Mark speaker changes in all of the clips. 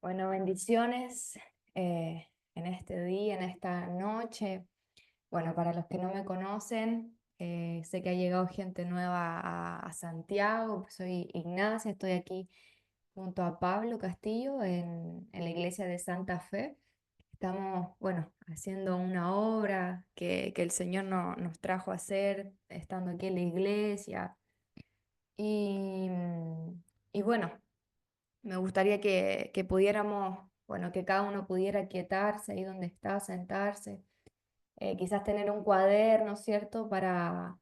Speaker 1: Bueno, bendiciones en este día, en esta noche. Bueno, para los que no me conocen, sé que ha llegado gente nueva a Santiago. Pues soy Ignacia, estoy aquí junto a Pablo Castillo en la iglesia de Santa Fe. Estamos, bueno, haciendo una obra que el Señor nos trajo a hacer, estando aquí en la iglesia. Y, y bueno. Me gustaría que pudiéramos, bueno, que cada uno pudiera quietarse ahí donde está, sentarse, quizás tener un cuaderno, ¿cierto? Para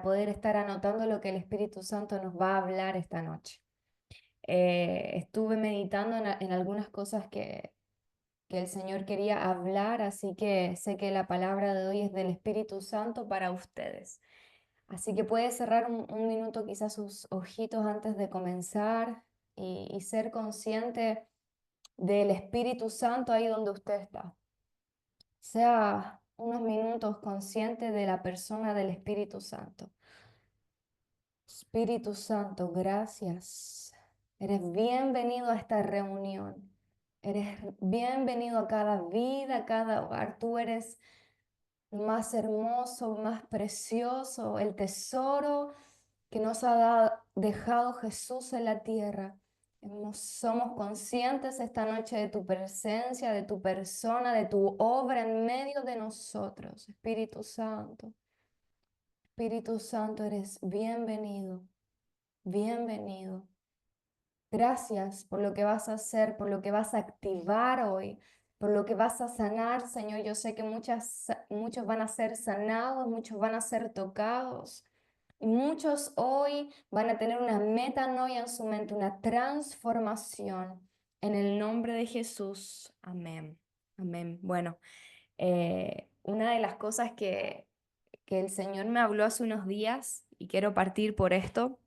Speaker 1: poder estar anotando lo que el Espíritu Santo nos va a hablar esta noche. Estuve meditando en algunas cosas que el Señor quería hablar, así que sé que la palabra de hoy es del Espíritu Santo para ustedes. Así que puede cerrar un minuto quizás sus ojitos antes de comenzar y ser consciente del Espíritu Santo ahí donde usted está. Sea unos minutos consciente de la persona del Espíritu Santo. Espíritu Santo, gracias. Eres bienvenido a esta reunión. Eres bienvenido a cada vida, a cada hogar. Tú eres lo más hermoso, más precioso, el tesoro que nos ha dejado Jesús en la tierra. Somos conscientes esta noche de tu presencia, de tu persona, de tu obra en medio de nosotros. Espíritu Santo, Espíritu Santo, eres bienvenido, bienvenido. Gracias por lo que vas a hacer, por lo que vas a activar hoy, por lo que vas a sanar, Señor. Yo sé que muchos van a ser sanados, muchos van a ser tocados. Y muchos hoy van a tener una metanoia en su mente, una transformación. En el nombre de Jesús. Amén. Amén. Bueno, una de las cosas que el Señor me habló hace unos días, y quiero partir por esto,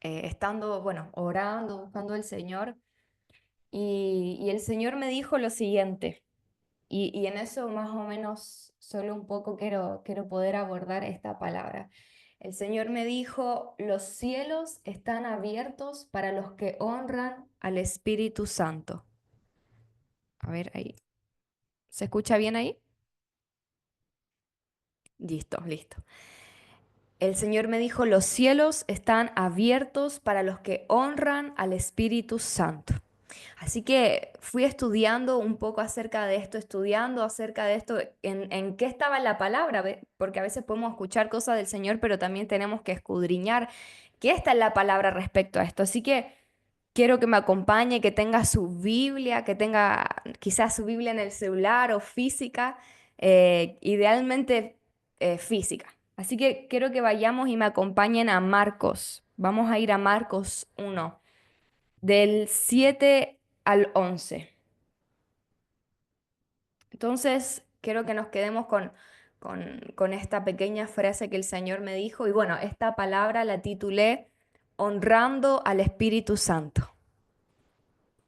Speaker 1: estando, bueno, orando, buscando al Señor, y el Señor me dijo lo siguiente, y en eso más o menos solo un poco quiero poder abordar esta palabra. El Señor me dijo, los cielos están abiertos para los que honran al Espíritu Santo. A ver, ahí. ¿Se escucha bien ahí? Listo, listo. El Señor me dijo, los cielos están abiertos para los que honran al Espíritu Santo. Así que fui estudiando un poco acerca de esto, estudiando acerca de esto, en qué estaba la palabra, porque a veces podemos escuchar cosas del Señor, pero también tenemos que escudriñar qué está en la palabra respecto a esto. Así que quiero que me acompañe, que tenga su Biblia, que tenga quizás su Biblia en el celular o física, idealmente física. Así que quiero que vayamos y me acompañen a Marcos. Vamos a ir a Marcos 1 del 7 al 11. Entonces, quiero que nos quedemos con esta pequeña frase que el Señor me dijo. Y bueno, esta palabra la titulé Honrando al Espíritu Santo.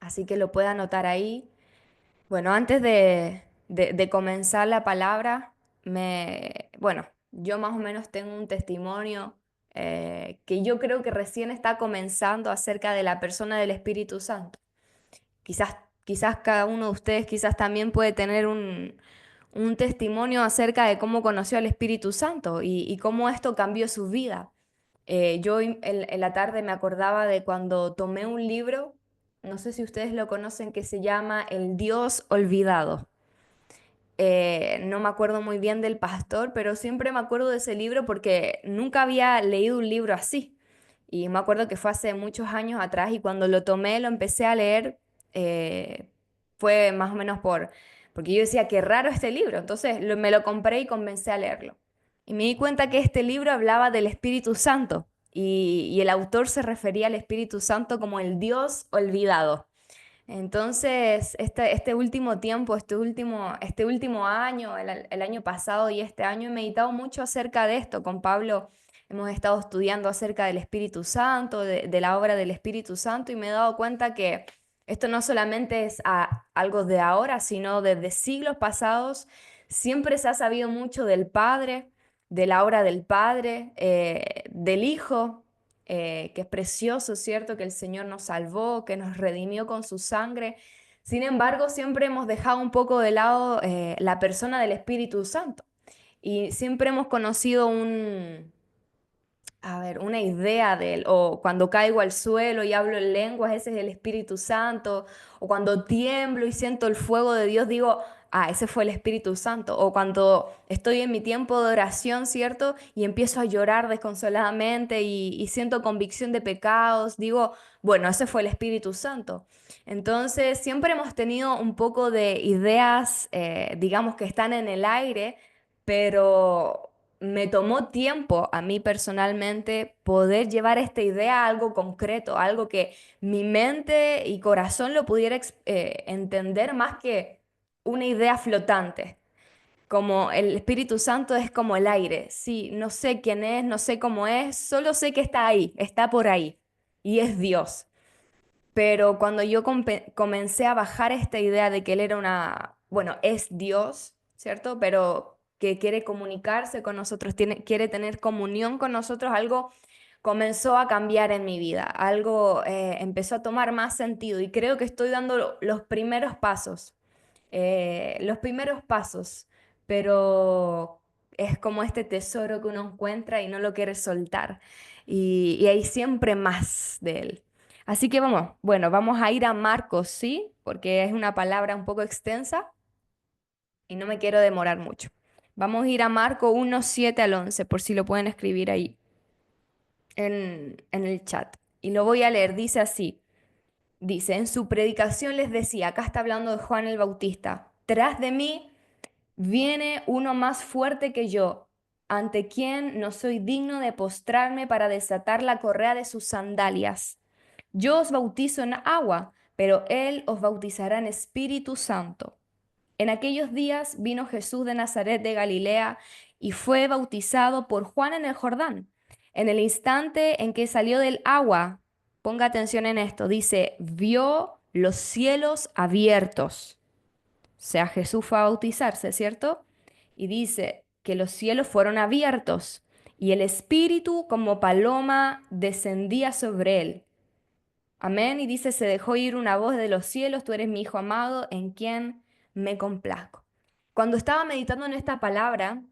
Speaker 1: Así que lo puede anotar ahí. Bueno, antes de comenzar la palabra, bueno, yo más o menos tengo un testimonio que yo creo que recién está comenzando acerca de la persona del Espíritu Santo. Quizás, quizás cada uno de ustedes quizás también puede tener un testimonio acerca de cómo conoció al Espíritu Santo y cómo esto cambió su vida. Yo en la tarde me acordaba de cuando tomé un libro, no sé si ustedes lo conocen, que se llama El Dios Olvidado. No me acuerdo muy bien del pastor, pero siempre me acuerdo de ese libro porque nunca había leído un libro así. Y me acuerdo que fue hace muchos años atrás y cuando lo tomé, lo empecé a leer, fue más o menos porque yo decía, qué raro este libro. Entonces me lo compré y comencé a leerlo. Y me di cuenta que este libro hablaba del Espíritu Santo y el autor se refería al Espíritu Santo como el Dios olvidado. Entonces, este último tiempo, este último año, el año pasado y este año, he meditado mucho acerca de esto. Con Pablo hemos estado estudiando acerca del Espíritu Santo, de la obra del Espíritu Santo, y me he dado cuenta que esto no solamente es algo de ahora, sino desde siglos pasados. Siempre se ha sabido mucho del Padre, de la obra del Padre, del Hijo. que es precioso, ¿cierto? Que el Señor nos salvó, que nos redimió con su sangre. Sin embargo, siempre hemos dejado un poco de lado la persona del Espíritu Santo y siempre hemos conocido una idea de él, o cuando caigo al suelo y hablo en lenguas, ese es el Espíritu Santo, o cuando tiemblo y siento el fuego de Dios, digo, ese fue el Espíritu Santo, o cuando estoy en mi tiempo de oración, ¿cierto? Y empiezo a llorar desconsoladamente y siento convicción de pecados, digo, bueno, ese fue el Espíritu Santo. Entonces, siempre hemos tenido un poco de ideas, digamos, que están en el aire, pero me tomó tiempo a mí personalmente poder llevar esta idea a algo concreto, algo que mi mente y corazón lo pudiera entender más que una idea flotante. Como el Espíritu Santo es como el aire. Sí, no sé quién es, no sé cómo es, solo sé que está ahí, está por ahí y es Dios. Pero cuando yo comencé a bajar esta idea de que él era bueno, es Dios, ¿cierto? Pero que quiere comunicarse con nosotros, quiere tener comunión con nosotros, algo comenzó a cambiar en mi vida, algo empezó a tomar más sentido y creo que estoy dando los primeros pasos, pero es como este tesoro que uno encuentra y no lo quiere soltar y hay siempre más de él. Así que vamos a ir a Marcos, ¿sí? Porque es una palabra un poco extensa y no me quiero demorar mucho. Vamos a ir a Marcos 1:7 al 11 por si lo pueden escribir ahí en el chat. Y lo voy a leer, dice así. Dice, en su predicación les decía, acá está hablando de Juan el Bautista, tras de mí viene uno más fuerte que yo, ante quien no soy digno de postrarme para desatar la correa de sus sandalias. Yo os bautizo en agua, pero él os bautizará en Espíritu Santo. En aquellos días vino Jesús de Nazaret de Galilea y fue bautizado por Juan en el Jordán. En el instante en que salió del agua, ponga atención en esto, dice, vio los cielos abiertos. O sea, Jesús fue a bautizarse, ¿cierto? Y dice que los cielos fueron abiertos y el Espíritu como paloma descendía sobre él. Amén. Y dice, se dejó ir una voz de los cielos, tú eres mi Hijo amado, en quien me complazco. Cuando estaba meditando en esta palabra,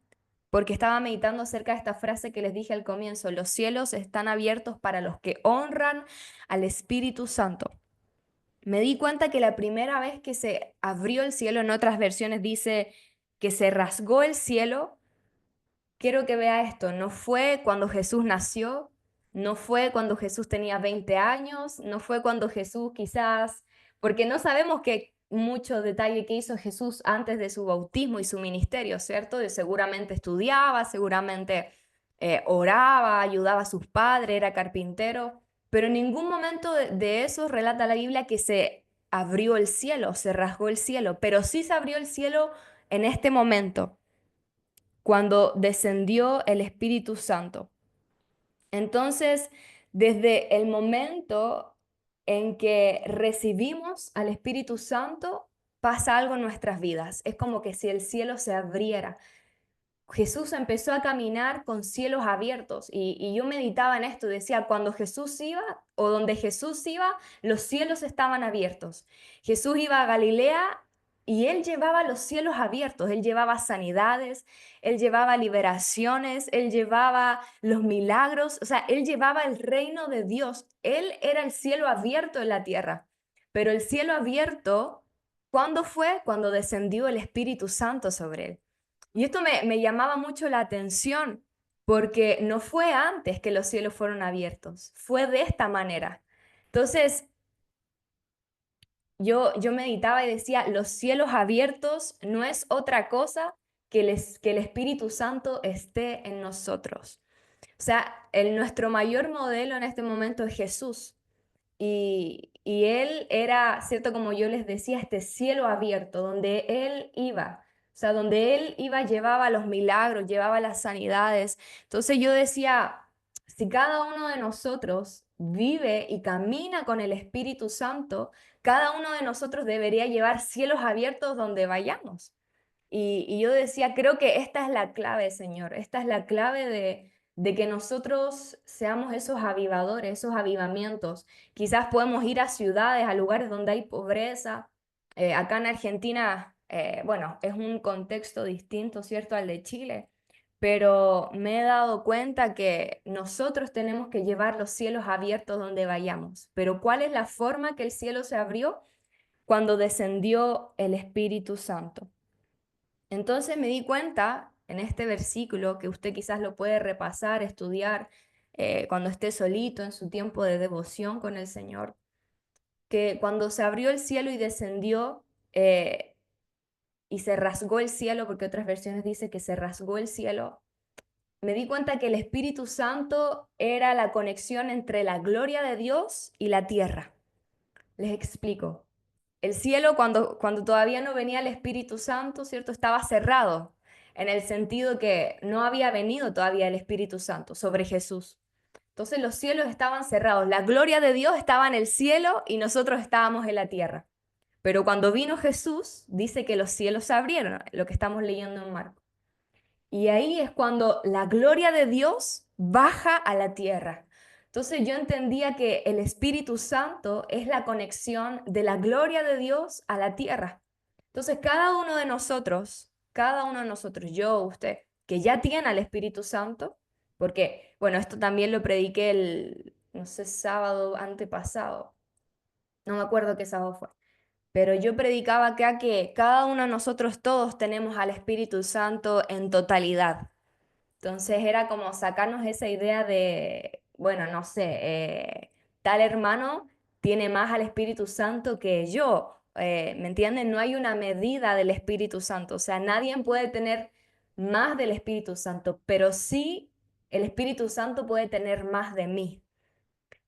Speaker 1: porque estaba meditando acerca de esta frase que les dije al comienzo, los cielos están abiertos para los que honran al Espíritu Santo. Me di cuenta que la primera vez que se abrió el cielo, en otras versiones dice que se rasgó el cielo. Quiero que vea esto, no fue cuando Jesús nació, no fue cuando Jesús tenía 20 años, no fue cuando Jesús quizás, porque no sabemos que mucho detalle que hizo Jesús antes de su bautismo y su ministerio, ¿cierto? Seguramente estudiaba, seguramente oraba, ayudaba a sus padres, era carpintero, pero en ningún momento de eso relata la Biblia que se abrió el cielo, se rasgó el cielo, pero sí se abrió el cielo en este momento cuando descendió el Espíritu Santo. Entonces, desde el momento en que recibimos al Espíritu Santo, pasa algo en nuestras vidas. Es como que si el cielo se abriera. Jesús empezó a caminar con cielos abiertos y yo meditaba en esto, decía, cuando Jesús iba o donde Jesús iba, los cielos estaban abiertos. Jesús iba a Galilea y él llevaba los cielos abiertos, él llevaba sanidades, él llevaba liberaciones, él llevaba los milagros, o sea, él llevaba el reino de Dios, él era el cielo abierto en la tierra, pero el cielo abierto, ¿cuándo fue? Cuando descendió el Espíritu Santo sobre él. Y esto me llamaba mucho la atención porque no fue antes que los cielos fueron abiertos, fue de esta manera. Entonces, yo meditaba y decía, los cielos abiertos no es otra cosa que el Espíritu Santo esté en nosotros. O sea, nuestro mayor modelo en este momento es Jesús. Y él era, cierto, como yo les decía, este cielo abierto, donde él iba. O sea, donde él iba, llevaba los milagros, llevaba las sanidades. Entonces yo decía, si cada uno de nosotros vive y camina con el Espíritu Santo, cada uno de nosotros debería llevar cielos abiertos donde vayamos. Y yo decía, creo que esta es la clave, Señor, esta es la clave de que nosotros seamos esos avivadores, esos avivamientos. Quizás podemos ir a ciudades, a lugares donde hay pobreza. Acá en Argentina, bueno, es un contexto distinto, ¿cierto?, al de Chile, pero me he dado cuenta que nosotros tenemos que llevar los cielos abiertos donde vayamos. Pero ¿cuál es la forma que el cielo se abrió? Cuando descendió el Espíritu Santo. Entonces me di cuenta en este versículo, que usted quizás lo puede repasar, estudiar cuando esté solito en su tiempo de devoción con el Señor, que cuando se abrió el cielo y descendió y se rasgó el cielo, porque otras versiones dicen que se rasgó el cielo, me di cuenta que el Espíritu Santo era la conexión entre la gloria de Dios y la tierra. Les explico. El cielo, cuando todavía no venía el Espíritu Santo, ¿cierto? Estaba cerrado, en el sentido que no había venido todavía el Espíritu Santo sobre Jesús. Entonces los cielos estaban cerrados, la gloria de Dios estaba en el cielo y nosotros estábamos en la tierra. Pero cuando vino Jesús, dice que los cielos se abrieron, lo que estamos leyendo en Marcos. Y ahí es cuando la gloria de Dios baja a la tierra. Entonces yo entendía que el Espíritu Santo es la conexión de la gloria de Dios a la tierra. Entonces cada uno de nosotros, yo, usted, que ya tiene al Espíritu Santo, porque, bueno, esto también lo prediqué el, no sé, sábado antepasado, no me acuerdo qué sábado fue, pero yo predicaba acá que cada uno de nosotros todos tenemos al Espíritu Santo en totalidad. Entonces era como sacarnos esa idea de, bueno, no sé, tal hermano tiene más al Espíritu Santo que yo. ¿Me entienden? No hay una medida del Espíritu Santo. O sea, nadie puede tener más del Espíritu Santo, pero sí el Espíritu Santo puede tener más de mí.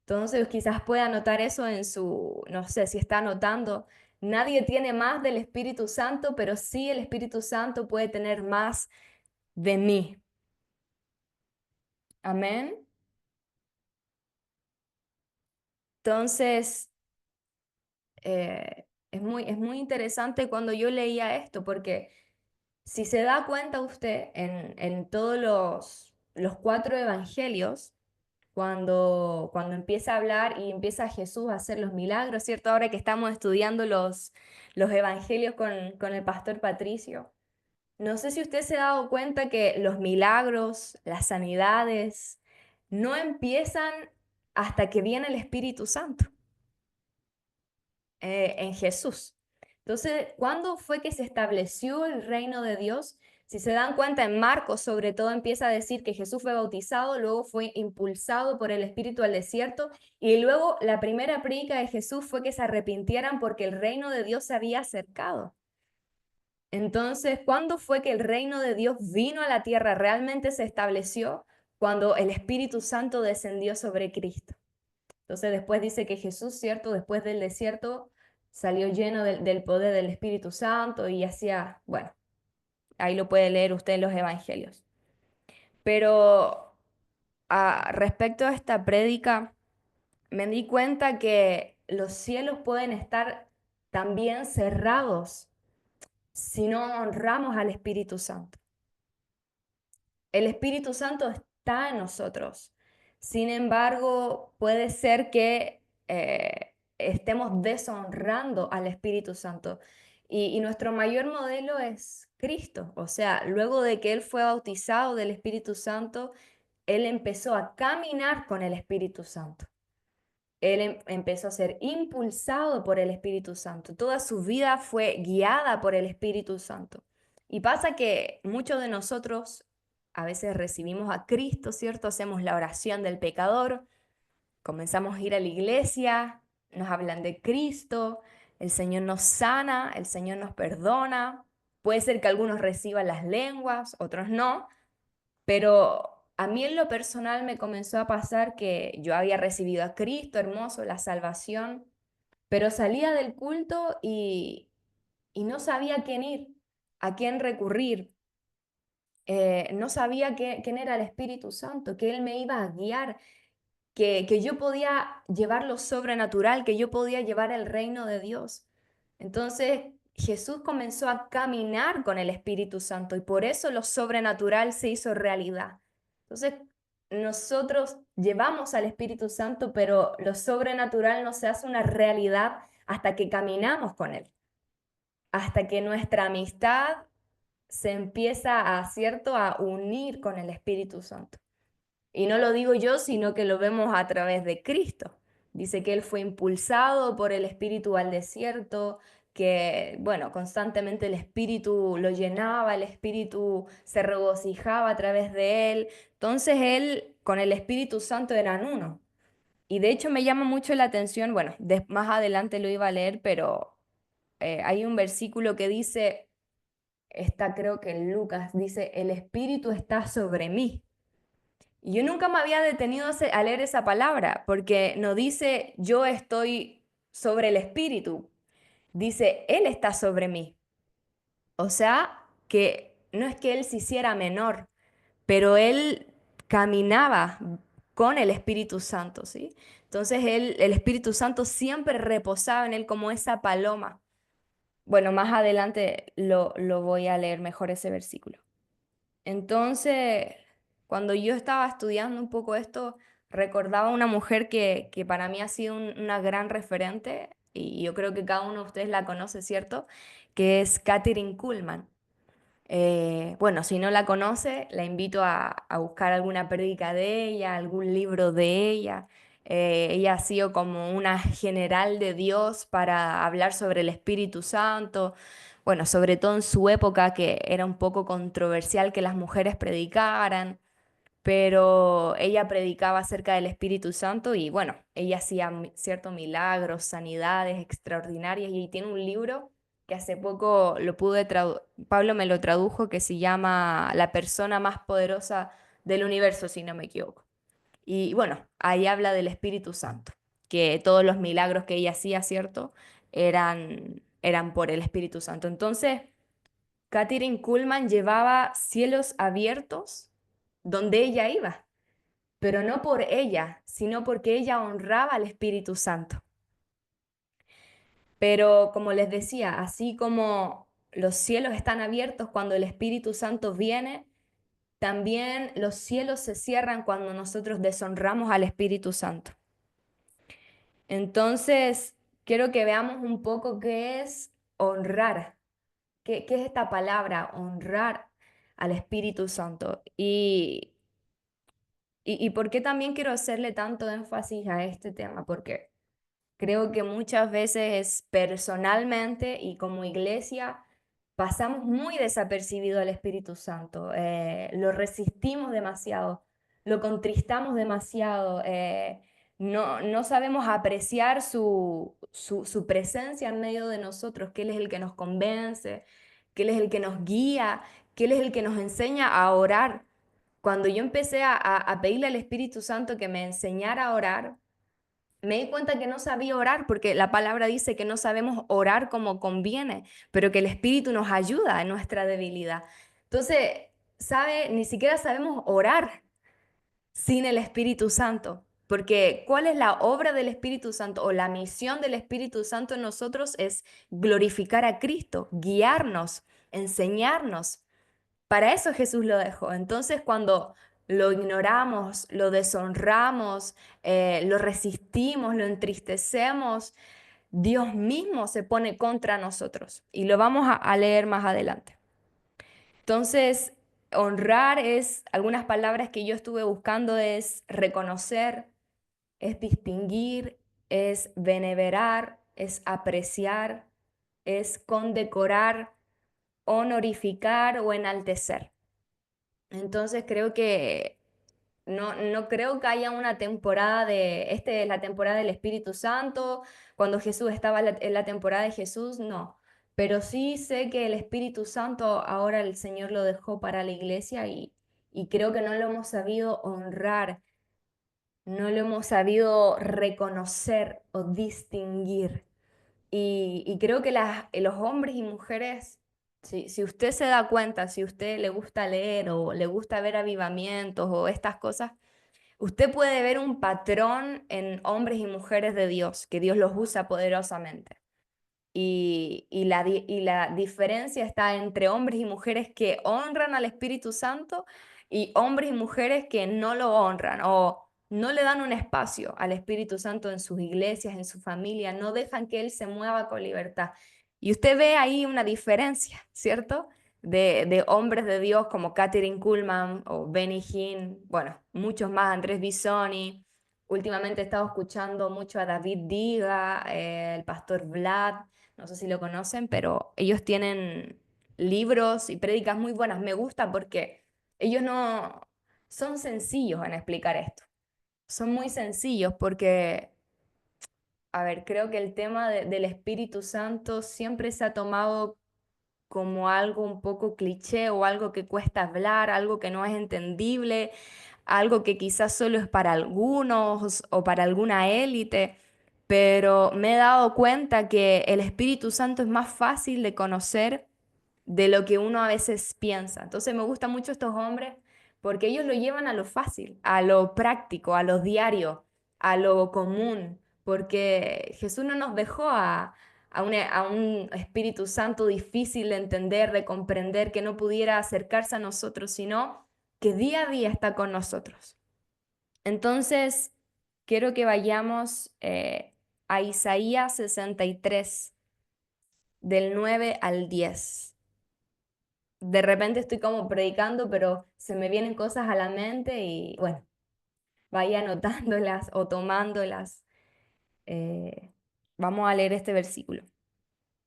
Speaker 1: Entonces quizás pueda anotar eso en su, no sé si está anotando. Nadie tiene más del Espíritu Santo, pero sí el Espíritu Santo puede tener más de mí. Amén. Entonces, es muy interesante cuando yo leía esto, porque si se da cuenta usted en todos los cuatro evangelios, cuando empieza a hablar y empieza Jesús a hacer los milagros, ¿cierto? Ahora que estamos estudiando los evangelios con el pastor Patricio, no sé si usted se ha dado cuenta que los milagros, las sanidades, no empiezan hasta que viene el Espíritu Santo en Jesús. Entonces, ¿cuándo fue que se estableció el reino de Dios? Si se dan cuenta, en Marcos sobre todo empieza a decir que Jesús fue bautizado, luego fue impulsado por el Espíritu al desierto y luego la primera predica de Jesús fue que se arrepintieran porque el reino de Dios se había acercado. Entonces, ¿cuándo fue que el reino de Dios vino a la tierra? Realmente se estableció cuando el Espíritu Santo descendió sobre Cristo. Entonces después dice que Jesús, ¿cierto? Después del desierto salió lleno del poder del Espíritu Santo y hacía, bueno, ahí lo puede leer usted en los evangelios. Pero respecto a esta prédica, me di cuenta que los cielos pueden estar también cerrados si no honramos al Espíritu Santo. El Espíritu Santo está en nosotros. Sin embargo, puede ser que estemos deshonrando al Espíritu Santo. Y nuestro mayor modelo es Cristo. O sea, luego de que Él fue bautizado del Espíritu Santo, Él empezó a caminar con el Espíritu Santo. Él empezó a ser impulsado por el Espíritu Santo. Toda su vida fue guiada por el Espíritu Santo. Y pasa que muchos de nosotros a veces recibimos a Cristo, ¿cierto? Hacemos la oración del pecador, comenzamos a ir a la iglesia, nos hablan de Cristo, el Señor nos sana, el Señor nos perdona. Puede ser que algunos reciban las lenguas, otros no, pero a mí en lo personal me comenzó a pasar que yo había recibido a Cristo, hermoso, la salvación, pero salía del culto y no sabía a quién ir, a quién recurrir. No sabía quién era el Espíritu Santo, que Él me iba a guiar, que yo podía llevar lo sobrenatural, que yo podía llevar el reino de Dios. Entonces Jesús comenzó a caminar con el Espíritu Santo y por eso lo sobrenatural se hizo realidad. Entonces, nosotros llevamos al Espíritu Santo, pero lo sobrenatural no se hace una realidad hasta que caminamos con Él, hasta que nuestra amistad se empieza a, ¿cierto?, a unir con el Espíritu Santo. Y no lo digo yo, sino que lo vemos a través de Cristo. Dice que Él fue impulsado por el Espíritu al desierto, que, bueno, constantemente el Espíritu lo llenaba, el Espíritu se regocijaba a través de Él. Entonces Él con el Espíritu Santo eran uno. Y de hecho me llama mucho la atención, bueno, más adelante lo iba a leer, pero hay un versículo que dice, está creo que en Lucas, dice, el Espíritu está sobre mí. Y yo nunca me había detenido a leer esa palabra, porque no dice yo estoy sobre el Espíritu, dice Él está sobre mí. O sea, que no es que Él se hiciera menor, pero Él caminaba con el Espíritu Santo, ¿sí? Entonces el Espíritu Santo siempre reposaba en Él como esa paloma. Bueno, más adelante lo voy a leer mejor ese versículo. Entonces, cuando yo estaba estudiando un poco esto, recordaba una mujer que para mí ha sido una gran referente, y yo creo que cada uno de ustedes la conoce, ¿cierto? Que es Katherine Kuhlman. Bueno, si no la conoce, la invito a buscar alguna prédica de ella, algún libro de ella. Ella ha sido como una general de Dios para hablar sobre el Espíritu Santo. Bueno, sobre todo en su época que era un poco controversial que las mujeres predicaran, pero ella predicaba acerca del Espíritu Santo y bueno, ella hacía ciertos milagros, sanidades extraordinarias y tiene un libro que hace poco lo pude Pablo me lo tradujo, que se llama La persona más poderosa del universo, si no me equivoco. Y bueno, ahí habla del Espíritu Santo, que todos los milagros que ella hacía, ¿cierto? Eran por el Espíritu Santo. Entonces, Katherine Kuhlman llevaba cielos abiertos donde ella iba, pero no por ella, sino porque ella honraba al Espíritu Santo. Pero como les decía, así como los cielos están abiertos cuando el Espíritu Santo viene, también los cielos se cierran cuando nosotros deshonramos al Espíritu Santo. Entonces, quiero que veamos un poco qué es honrar, qué es esta palabra, honrar al Espíritu Santo. Y por qué también quiero hacerle tanto énfasis a este tema, porque creo que muchas veces personalmente y como iglesia pasamos muy desapercibido al Espíritu Santo, lo resistimos demasiado, lo contristamos demasiado, no sabemos apreciar su presencia en medio de nosotros, que Él es el que nos convence, que Él es el que nos guía, que Él es el que nos enseña a orar. Cuando yo empecé a pedirle al Espíritu Santo que me enseñara a orar, me di cuenta que no sabía orar porque la palabra dice que no sabemos orar como conviene, pero que el Espíritu nos ayuda en nuestra debilidad. Entonces, ¿sabe? Ni siquiera sabemos orar sin el Espíritu Santo, porque ¿cuál es la obra del Espíritu Santo o la misión del Espíritu Santo en nosotros? Es glorificar a Cristo, guiarnos, enseñarnos. Para eso Jesús lo dejó. Entonces, cuando lo ignoramos, lo deshonramos, lo resistimos, lo entristecemos, Dios mismo se pone contra nosotros. Y lo vamos a leer más adelante. Entonces, honrar es, algunas palabras que yo estuve buscando es reconocer, es distinguir, es venerar, es apreciar, es condecorar, honorificar o enaltecer. Entonces creo que no creo que haya una temporada este es la temporada del Espíritu Santo, cuando Jesús estaba en la temporada de Jesús, no. Pero sí sé que el Espíritu Santo ahora el Señor lo dejó para la iglesia y creo que no lo hemos sabido honrar, no lo hemos sabido reconocer o distinguir. Y creo que los hombres y mujeres, si usted se da cuenta, si a usted le gusta leer o le gusta ver avivamientos o estas cosas, usted puede ver un patrón en hombres y mujeres de Dios, que Dios los usa poderosamente. Y la diferencia está entre hombres y mujeres que honran al Espíritu Santo y hombres y mujeres que no lo honran o no le dan un espacio al Espíritu Santo en sus iglesias, en su familia, no dejan que Él se mueva con libertad. Y usted ve ahí una diferencia, ¿cierto? De hombres de Dios como Catherine Kuhlman o Benny Hinn, bueno, muchos más, Andrés Bisoni. Últimamente he estado escuchando mucho a David Diga, el pastor Vlad, no sé si lo conocen, pero ellos tienen libros y prédicas muy buenas. Me gusta porque ellos no son sencillos en explicar esto. Son muy sencillos porque, a ver, creo que el tema del Espíritu Santo siempre se ha tomado como algo un poco cliché o algo que cuesta hablar, algo que no es entendible, algo que quizás solo es para algunos o para alguna élite, pero me he dado cuenta que el Espíritu Santo es más fácil de conocer de lo que uno a veces piensa. Entonces me gustan mucho estos hombres porque ellos lo llevan a lo fácil, a lo práctico, a lo diario, a lo común, porque Jesús no nos dejó a un Espíritu Santo difícil de entender, de comprender, que no pudiera acercarse a nosotros, sino que día a día está con nosotros. Entonces, quiero que vayamos a Isaías 63, del 9 al 10. De repente estoy como predicando, pero se me vienen cosas a la mente y bueno, vaya anotándolas o tomándolas. Eh, Vamos a leer este versículo.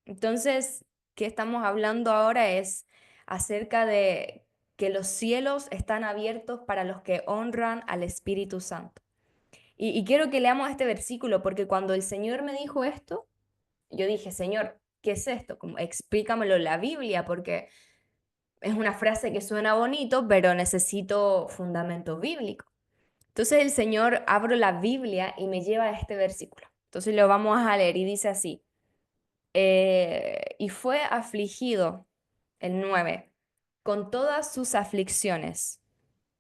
Speaker 1: Entonces, ¿qué estamos hablando ahora? Es acerca de que los cielos están abiertos para los que honran al Espíritu Santo. Y quiero que leamos este versículo porque cuando el Señor me dijo esto, yo dije, Señor, ¿qué es esto? Como, explícamelo en la Biblia porque es una frase que suena bonito, pero necesito fundamento bíblico. Entonces el Señor abro la Biblia y me lleva a este versículo. Entonces lo vamos a leer y dice así, y fue afligido, el 9 con todas sus aflicciones,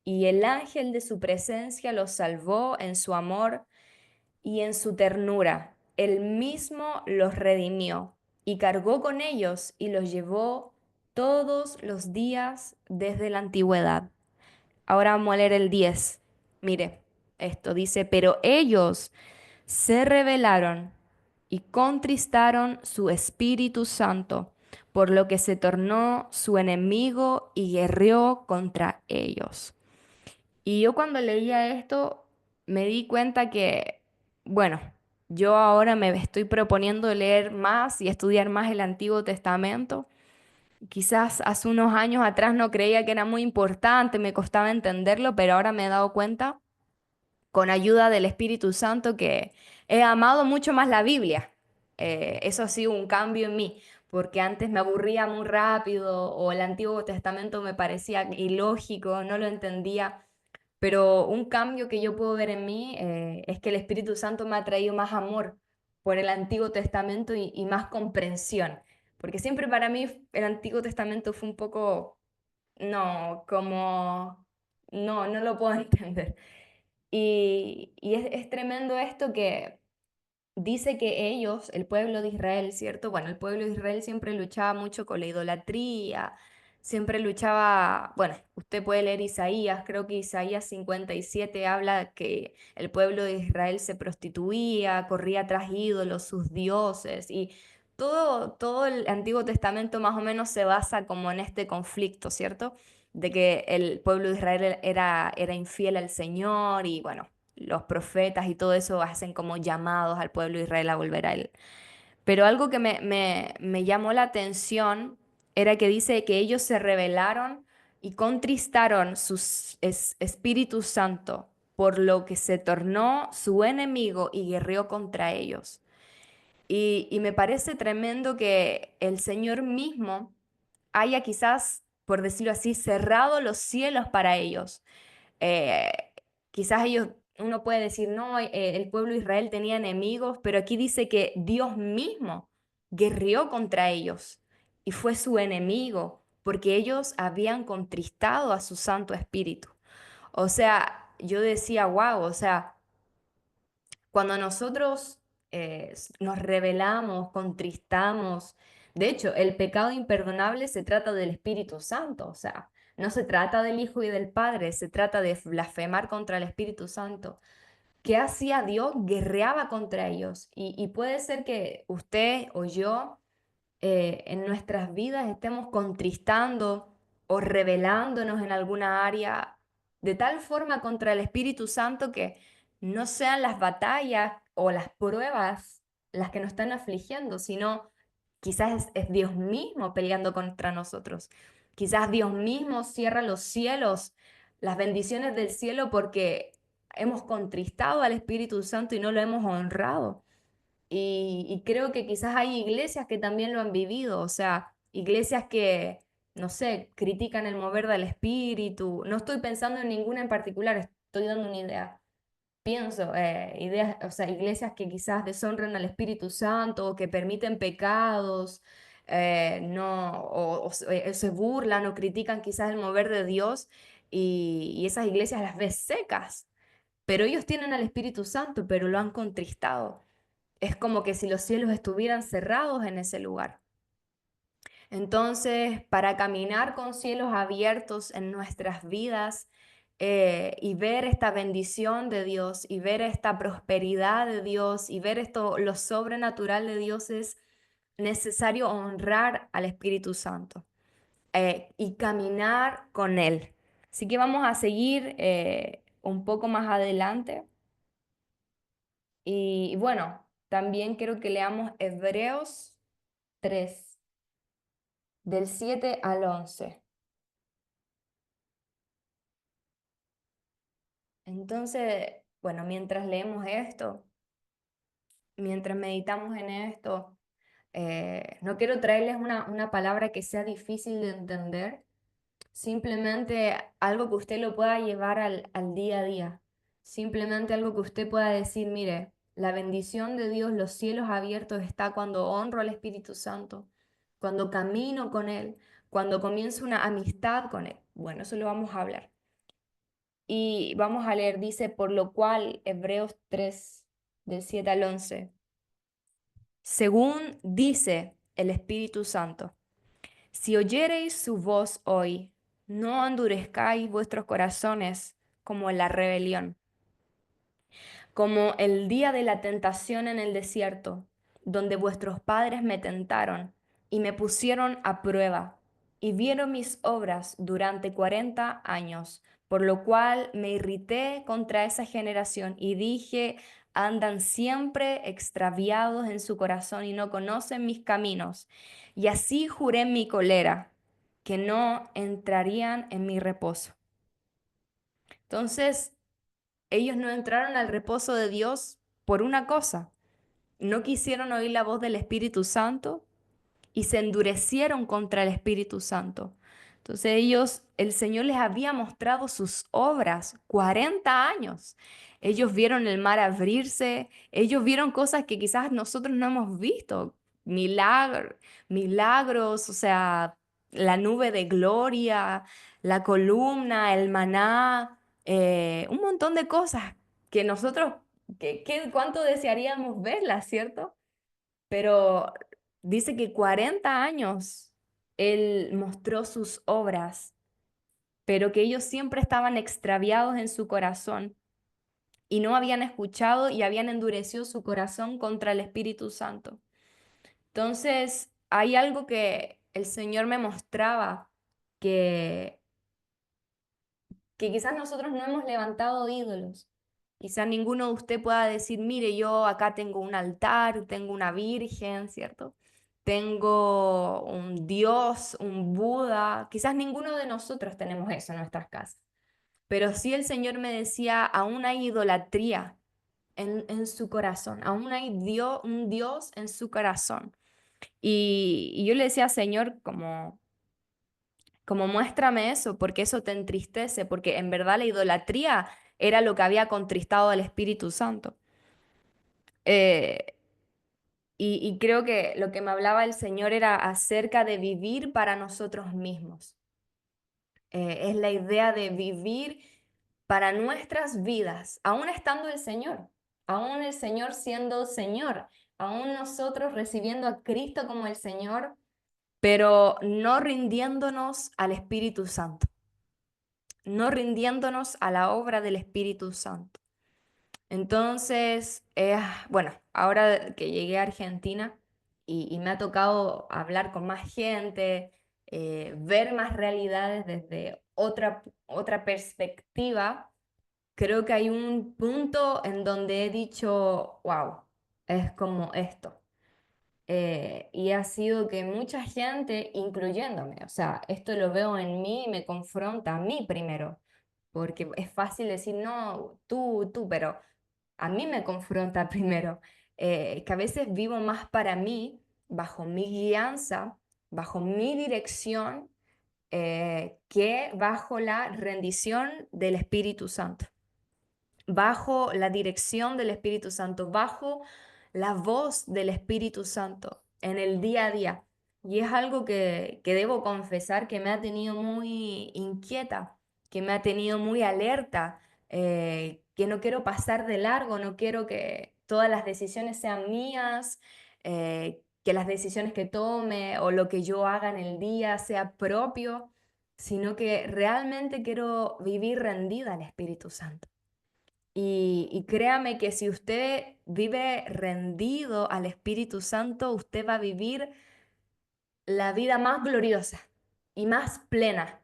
Speaker 1: y el ángel de su presencia lo salvó en su amor y en su ternura. Él mismo los redimió y cargó con ellos y los llevó todos los días desde la antigüedad. Ahora vamos a leer el 10. Mire, esto dice, pero ellos se rebelaron y contristaron su Espíritu Santo, por lo que se tornó su enemigo y guerreó contra ellos. Y yo cuando leía esto me di cuenta que, bueno, yo ahora me estoy proponiendo leer más y estudiar más el Antiguo Testamento. Quizás hace unos años atrás no creía que era muy importante, me costaba entenderlo, pero ahora me he dado cuenta, con ayuda del Espíritu Santo, que he amado mucho más la Biblia. Eso ha sido un cambio en mí, porque antes me aburría muy rápido o el Antiguo Testamento me parecía ilógico, no lo entendía. Pero un cambio que yo puedo ver en mí es que el Espíritu Santo me ha traído más amor por el Antiguo Testamento y más comprensión. Porque siempre para mí el Antiguo Testamento fue un poco, no, como, no lo puedo entender. Y es tremendo esto que dice que ellos, el pueblo de Israel, ¿cierto? Bueno, el pueblo de Israel siempre luchaba mucho con la idolatría, siempre luchaba, bueno, usted puede leer Isaías, creo que Isaías 57 habla que el pueblo de Israel se prostituía, corría tras ídolos, sus dioses, y todo el Antiguo Testamento más o menos se basa como en este conflicto, ¿cierto? De que el pueblo de Israel era infiel al Señor y bueno, los profetas y todo eso hacen como llamados al pueblo de Israel a volver a él. Pero algo que me llamó la atención era que dice que ellos se rebelaron y contristaron su Espíritu Santo, por lo que se tornó su enemigo y guerreó contra ellos. Y me parece tremendo que el Señor mismo haya quizás, por decirlo así, cerrado los cielos para ellos. eh, Quizás ellos, uno puede decir, no, el pueblo de Israel tenía enemigos, pero aquí dice que Dios mismo guerreó contra ellos y fue su enemigo, porque ellos habían contristado a su Santo Espíritu. O sea, yo decía, wow, o sea, cuando nosotros nos rebelamos, contristamos, de hecho, el pecado imperdonable se trata del Espíritu Santo, o sea, no se trata del Hijo y del Padre, se trata de blasfemar contra el Espíritu Santo. ¿Qué hacía Dios? Guerreaba contra ellos. Y puede ser que usted o yo en nuestras vidas estemos contristando o rebelándonos en alguna área de tal forma contra el Espíritu Santo que no sean las batallas o las pruebas las que nos están afligiendo, sino quizás es Dios mismo peleando contra nosotros. Quizás Dios mismo cierra los cielos, las bendiciones del cielo porque hemos contristado al Espíritu Santo y no lo hemos honrado. Y creo que quizás hay iglesias que también lo han vivido, o sea, iglesias que, no sé, critican el mover del espíritu. No estoy pensando en ninguna en particular, estoy dando una idea. Pienso, ideas, o sea, iglesias que quizás deshonran al Espíritu Santo o que permiten pecados, no, se burlan o critican quizás el mover de Dios y esas iglesias las ves secas, pero ellos tienen al Espíritu Santo, pero lo han contristado. Es como que si los cielos estuvieran cerrados en ese lugar. Entonces, para caminar con cielos abiertos en nuestras vidas y ver esta bendición de Dios y ver esta prosperidad de Dios y ver esto, lo sobrenatural de Dios, es necesario honrar al Espíritu Santo y caminar con Él. Así que vamos a seguir un poco más adelante. Y bueno, también quiero que leamos Hebreos 3 del 7 al 11. Entonces, bueno, mientras leemos esto, mientras meditamos en esto, no quiero traerles una palabra que sea difícil de entender, simplemente algo que usted lo pueda llevar al día a día, simplemente algo que usted pueda decir, mire, la bendición de Dios, los cielos abiertos está cuando honro al Espíritu Santo, cuando camino con Él, cuando comienzo una amistad con Él. Bueno, eso lo vamos a hablar. Y vamos a leer, dice, por lo cual, Hebreos 3, del 7 al 11, según dice el Espíritu Santo, si oyereis su voz hoy, no endurezcáis vuestros corazones como en la rebelión, como el día de la tentación en el desierto, donde vuestros padres me tentaron y me pusieron a prueba, y vieron mis obras durante 40 años, por lo cual me irrité contra esa generación y dije, andan siempre extraviados en su corazón y no conocen mis caminos. Y así juré en mi cólera, que no entrarían en mi reposo. Entonces, ellos no entraron al reposo de Dios por una cosa. No quisieron oír la voz del Espíritu Santo y se endurecieron contra el Espíritu Santo. Entonces ellos, el Señor les había mostrado sus obras 40 años. Ellos vieron el mar abrirse, ellos vieron cosas que quizás nosotros no hemos visto, milagros, o sea, la nube de gloria, la columna, el maná, un montón de cosas que nosotros, cuánto desearíamos verlas, ¿cierto? Pero dice que 40 años él mostró sus obras, pero que ellos siempre estaban extraviados en su corazón y no habían escuchado y habían endurecido su corazón contra el Espíritu Santo. Entonces, hay algo que el Señor me mostraba que quizás nosotros no hemos levantado ídolos. Quizás ninguno de usted pueda decir, mire, yo acá tengo un altar, tengo una virgen, ¿cierto? Tengo un Dios, un Buda. Quizás ninguno de nosotros tenemos eso en nuestras casas. Pero sí el Señor me decía, aún hay idolatría en su corazón, aún hay un Dios en su corazón. Y yo le decía, Señor, como muéstrame eso, porque eso te entristece, porque en verdad la idolatría era lo que había contristado al Espíritu Santo. Eh, y creo que lo que me hablaba el Señor era acerca de vivir para nosotros mismos. Es la idea de vivir para nuestras vidas, aún estando el Señor, aún el Señor siendo Señor, aún nosotros recibiendo a Cristo como el Señor, pero no rindiéndonos al Espíritu Santo. no rindiéndonos a la obra del Espíritu Santo. Entonces, bueno, ahora que llegué a Argentina y me ha tocado hablar con más gente, ver más realidades desde otra perspectiva, creo que hay un punto en donde he dicho, wow, es como esto. Y ha sido que mucha gente, incluyéndome, o sea, esto lo veo en mí y me confronta a mí primero, porque es fácil decir, no, tú, pero a mí me confronta primero, que a veces vivo más para mí, bajo mi guianza, bajo mi dirección, que bajo la rendición del Espíritu Santo, bajo la dirección del Espíritu Santo, bajo la voz del Espíritu Santo en el día a día. Y es algo que debo confesar que me ha tenido muy inquieta, que me ha tenido muy alerta, que no quiero pasar de largo, no quiero que todas las decisiones sean mías, que las decisiones que tome o lo que yo haga en el día sea propio, sino que realmente quiero vivir rendida al Espíritu Santo. Y créame que si usted vive rendido al Espíritu Santo, usted va a vivir la vida más gloriosa y más plena.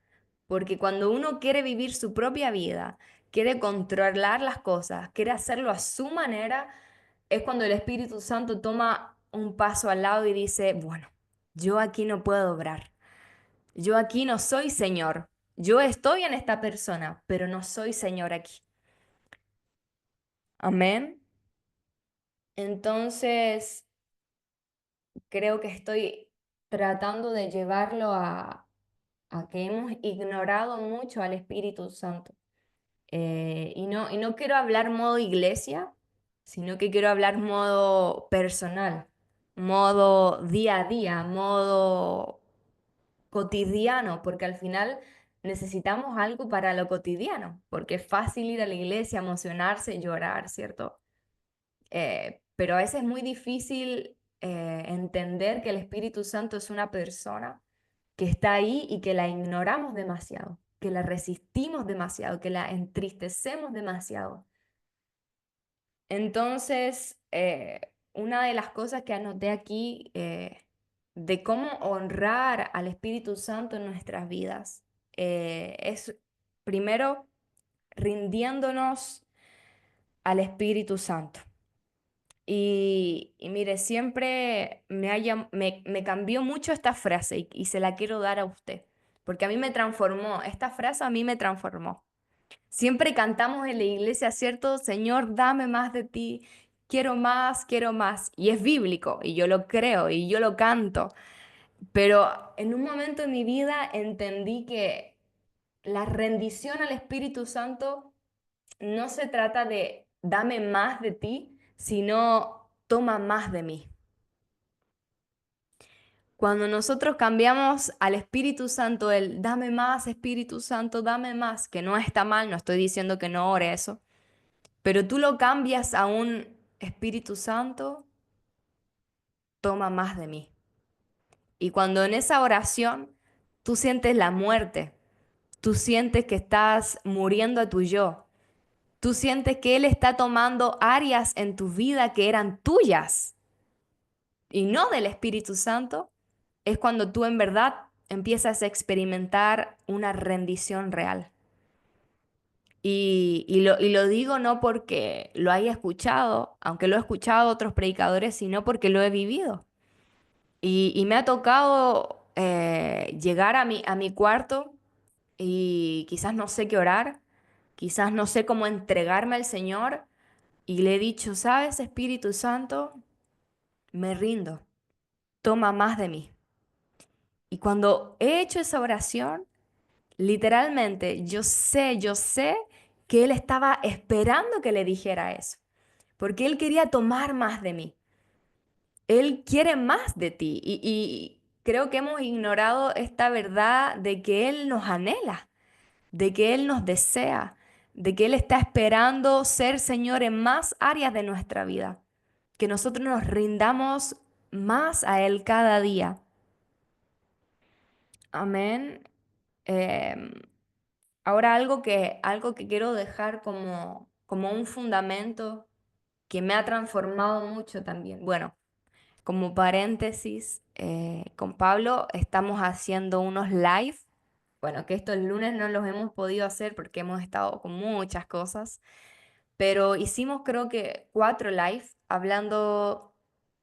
Speaker 1: Porque cuando uno quiere vivir su propia vida, quiere controlar las cosas, quiere hacerlo a su manera, es cuando el Espíritu Santo toma un paso al lado y dice, bueno, yo aquí no puedo obrar. Yo aquí no soy Señor. Yo estoy en esta persona, pero no soy Señor aquí. Amén. Entonces, creo que estoy tratando de llevarlo a que hemos ignorado mucho al Espíritu Santo. Y no quiero hablar modo iglesia, sino que quiero hablar modo personal, modo día a día, modo cotidiano, porque al final necesitamos algo para lo cotidiano, porque es fácil ir a la iglesia, emocionarse, llorar, ¿cierto? Pero a veces es muy difícil entender que el Espíritu Santo es una persona que está ahí y que la ignoramos demasiado, que la resistimos demasiado, que la entristecemos demasiado. Entonces, una de las cosas que anoté aquí de cómo honrar al Espíritu Santo en nuestras vidas es primero rindiéndonos al Espíritu Santo. Y mire, siempre me cambió mucho esta frase y se la quiero dar a usted, porque a mí me transformó, esta frase a mí me transformó. Siempre cantamos en la iglesia, ¿cierto? Señor, dame más de ti, quiero más. Y es bíblico, y yo lo creo, y yo lo canto. Pero en un momento en mi vida entendí que la rendición al Espíritu Santo no se trata de dame más de ti, sino toma más de mí. Cuando nosotros cambiamos al Espíritu Santo, el dame más, Espíritu Santo, dame más, que no está mal, no estoy diciendo que no ore eso, pero tú lo cambias a un Espíritu Santo, toma más de mí. Y cuando en esa oración tú sientes la muerte, tú sientes que estás muriendo a tu yo, tú sientes que Él está tomando áreas en tu vida que eran tuyas y no del Espíritu Santo, es cuando tú en verdad empiezas a experimentar una rendición real. Y lo digo no porque lo haya escuchado, aunque lo he escuchado a otros predicadores, sino porque lo he vivido. Y me ha tocado llegar a mi cuarto y quizás no sé qué orar, quizás no sé cómo entregarme al Señor y le he dicho, ¿sabes, Espíritu Santo? Me rindo, toma más de mí. Y cuando he hecho esa oración, literalmente yo sé que Él estaba esperando que le dijera eso, porque Él quería tomar más de mí. Él quiere más de ti y creo que hemos ignorado esta verdad de que Él nos anhela, de que Él nos desea, de que Él está esperando ser Señor en más áreas de nuestra vida, que nosotros nos rindamos más a Él cada día. Amén. Em, Ahora algo que quiero dejar como un fundamento que me ha transformado mucho también. Bueno, como paréntesis, con Pablo estamos haciendo unos live. Bueno, que estos lunes no los hemos podido hacer porque hemos estado con muchas cosas, pero hicimos creo que 4 live hablando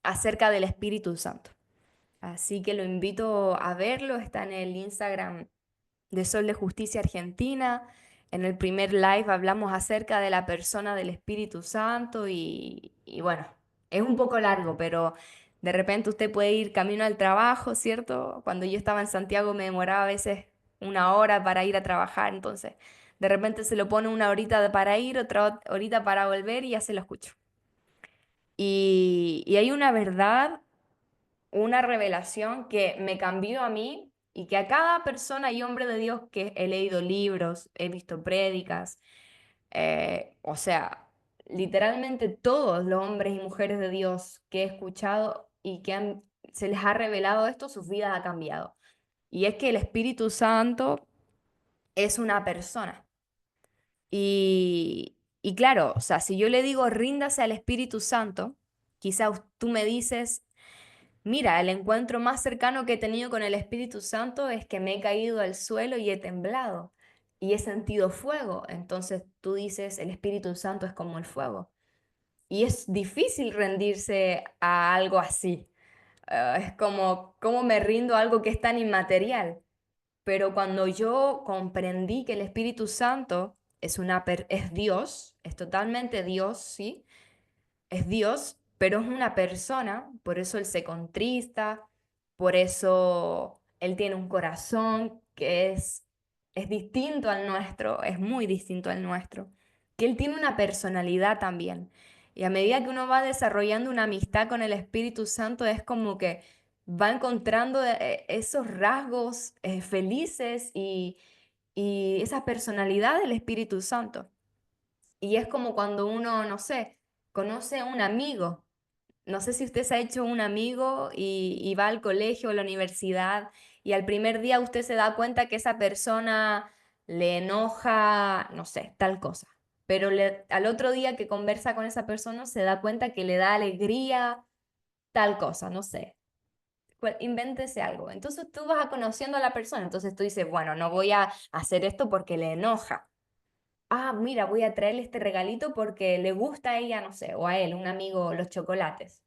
Speaker 1: acerca del Espíritu Santo. Así que lo invito a verlo, está en el Instagram de Sol de Justicia Argentina. En el primer live hablamos acerca de la persona del Espíritu Santo y bueno, es un poco largo, pero de repente usted puede ir camino al trabajo, ¿cierto? Cuando yo estaba en Santiago me demoraba a veces 1 hora para ir a trabajar, entonces de repente se lo pone 1 horita para ir, otra horita para volver y ya se lo escucho. Y hay una verdad, una revelación que me cambió a mí y que a cada persona y hombre de Dios que he leído libros, he visto prédicas, o sea, literalmente todos los hombres y mujeres de Dios que he escuchado y que se les ha revelado esto, sus vidas ha cambiado. Y es que el Espíritu Santo es una persona. Y claro, o sea, si yo le digo ríndase al Espíritu Santo, quizás tú me dices, mira, el encuentro más cercano que he tenido con el Espíritu Santo es que me he caído al suelo y he temblado y he sentido fuego. Entonces tú dices, el Espíritu Santo es como el fuego. Y es difícil rendirse a algo así. Es como, ¿cómo me rindo a algo que es tan inmaterial? Pero cuando yo comprendí que el Espíritu Santo es Dios, es totalmente Dios, ¿sí? Es Dios, pero es una persona, por eso Él se contrista, por eso Él tiene un corazón que es distinto al nuestro, es muy distinto al nuestro, que Él tiene una personalidad también. Y a medida que uno va desarrollando una amistad con el Espíritu Santo, es como que va encontrando esos rasgos felices y esa personalidad del Espíritu Santo. Y es como cuando uno, no sé, conoce a un amigo. No sé si usted se ha hecho un amigo y va al colegio o a la universidad y al primer día usted se da cuenta que esa persona le enoja, no sé, tal cosa. Pero al otro día que conversa con esa persona se da cuenta que le da alegría, tal cosa, no sé. Invéntese algo. Entonces tú vas conociendo a la persona. Entonces tú dices, bueno, no voy a hacer esto porque le enoja. Ah, mira, voy a traerle este regalito porque le gusta a ella, no sé, o a él, un amigo, los chocolates.